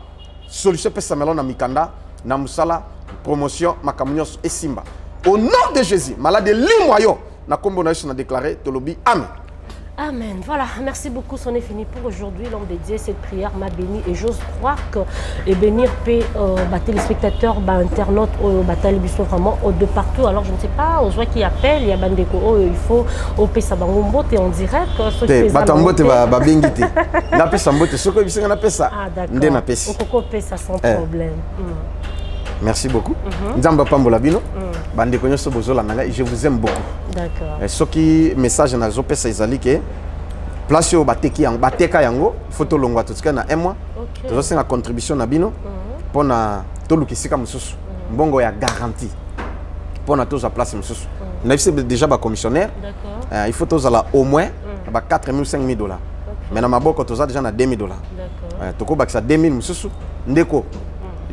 solution pe ça me l'a na mikanda, na musala, promotion, makamunios et simba. Au nom de Jésus, malade limoyo, na kombo na Yesu na déclaré, tolobi amen. Amen. Voilà, merci beaucoup. C'en est fini pour aujourd'hui. L'homme de Dieu, cette prière m'a béni et j'ose croire que et bénir téléspectateurs, internautes, télévision vraiment de partout. Alors je ne sais pas, aux gens qui appellent, il y a Bandeko, il faut au Pesabangombo, tu es en direct. Batambote va bingiti. Na Pesambote, ce que vous avez ça. Ah d'accord. On peut ça sans problème. Merci beaucoup. Nzamba Pambola Bino. Bandeko nyoso bozola nanga, je vous aime beaucoup. D'accord. Ce qui message na zo pesa ezali ke place yo bateki yang bateka yango photo longwa tout na un mois. Tozo senga contribution na bino pona tolukisika mususu. Mbongo ya garantie. Pona toza place mususu. Na bise déjà ba commissionnaire. D'accord. Il faut tozala au moins ba 4 000 5 000 $. Mais na maboko toza déjà na 2 000 $. D'accord. Toko bakisa 2 000 mususu ndeko.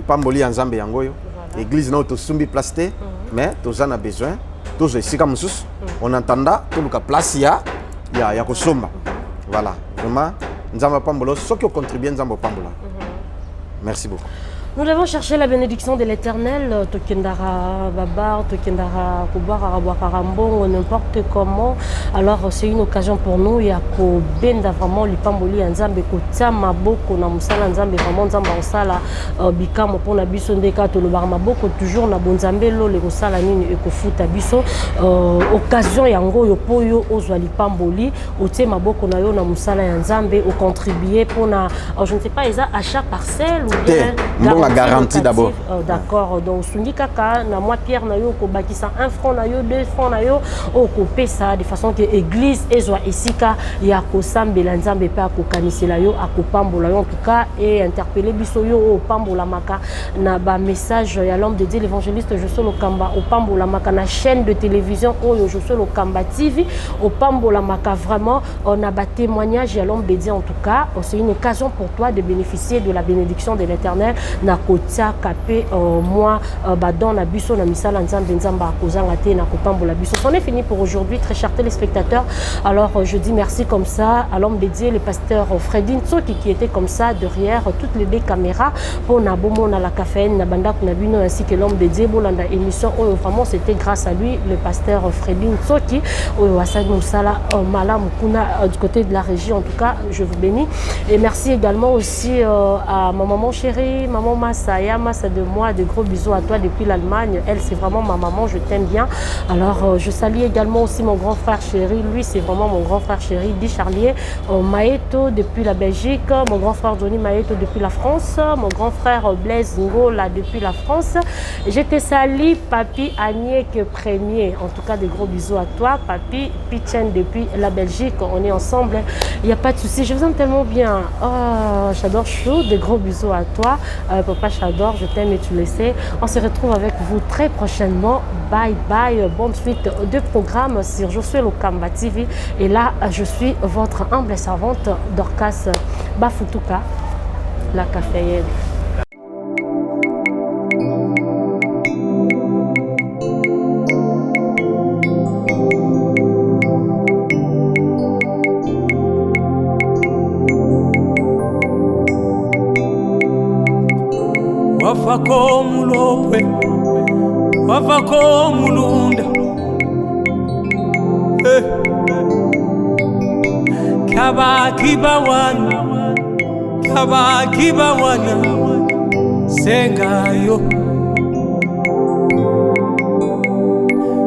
Pamboli ya Nzambe yango yo. Église na tosumbi place te mais toza na besoin tozo esika mususu on entenda toluka place ya kosomba. Voilà, vraiment Nzambe Pambolo soki o contribuer Nzambe Pambola. Merci beaucoup. Nous devons chercher la bénédiction de l'Éternel, Tokendara Babar, Tokendara Koubar, Araboakarambo, n'importe comment. Alors c'est une occasion pour nous, il y a ko benda vraiment lipamboli Nzambe ko tsama boko na musala Nzambe vraiment Nzamba osala bikamo pona biso ndeka to lobar maboko toujours na bonzambe lo le kosala nini ekofuta biso occasion yango yo poyo ozwa lipamboli otie maboko na yo na musala ya Nzambe o contribuer pona je ne sais pas eza achat parcelle ou bien garantie d'abord. D'accord. Donc, Sungi Kaka, na moi Pierre na yo ko bakisa 1 franc na yo 2 francs na yo o ko pesa de façon que église ezwa esika ya ko sambela Nzambe pe ko kanisela yo akopambola yo en tout cas et interpeller biso yo o pambola maka na ba message ya l'homme de Dieu l'évangéliste Josué Lokamba o pambola maka na chaîne de télévision oyo Josué Lokamba TV o pambola maka vraiment on a ba témoignage ya l'homme de Dieu en tout cas c'est une occasion pour toi de bénéficier de la bénédiction de l'Éternel na kotia kapé moi dans la biso na misala Nzambe Nzamba kozanga te na kopambola biso. On est fini pour aujourd'hui, très chers téléspectateurs. Alors je dis merci comme ça à l'homme dédié, le pasteur Freddy Ntsoki qui était comme ça derrière toutes les deux caméras pour na bomo na la caféine na banda na bino ainsi que l'homme dédié bolanda émission vraiment c'était grâce à lui le pasteur Freddy Ntsoki au Asad Moussala Malam Kuna du côté de la région en tout cas je vous bénis et merci également aussi à ma maman chérie, maman Massaya, Massa de moi, de gros bisous à toi depuis l'Allemagne. Elle, c'est vraiment ma maman, je t'aime bien. Alors, je salue également aussi mon grand frère chéri. Lui, c'est vraiment mon grand frère chéri, Di Charlier. Maëto depuis la Belgique. Mon grand frère Johnny Maëto depuis la France. Mon grand frère Blaise Ngola depuis la France. Je te salue, Papi Agniek Premier. En tout cas, de gros bisous à toi, Papi Pichen depuis la Belgique. On est ensemble. Il n'y a pas de souci. Je vous aime tellement bien. Oh, j'adore chou. De gros bisous à toi. Papa j'adore, je t'aime et tu le sais. On se retrouve avec vous très prochainement. Bye bye, bonne suite de programme sur Josué Lokamba TV. Et là, je suis votre humble servante Dorcas Bafutuka, la caféine. Wafako mulopwe, wafako mulunda, kabaki bawana, sengayo,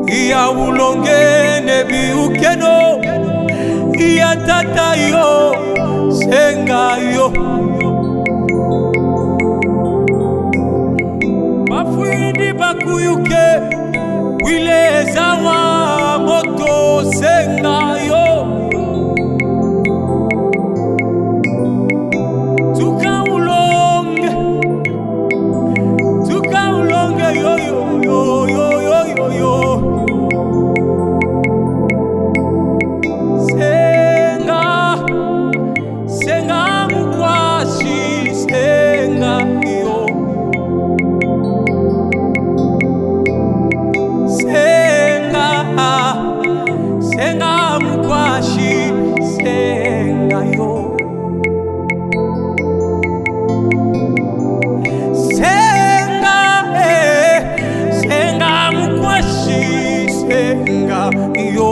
iya ulongene biukeno, iya tatayo, sengayo. Bafuindi bakuyuke wile zawa moto senga yo tuka ulonge yo yo yo yo yo yo senga mukwashi senga yo senga mukwashi senga yo senga mukwashi senga yo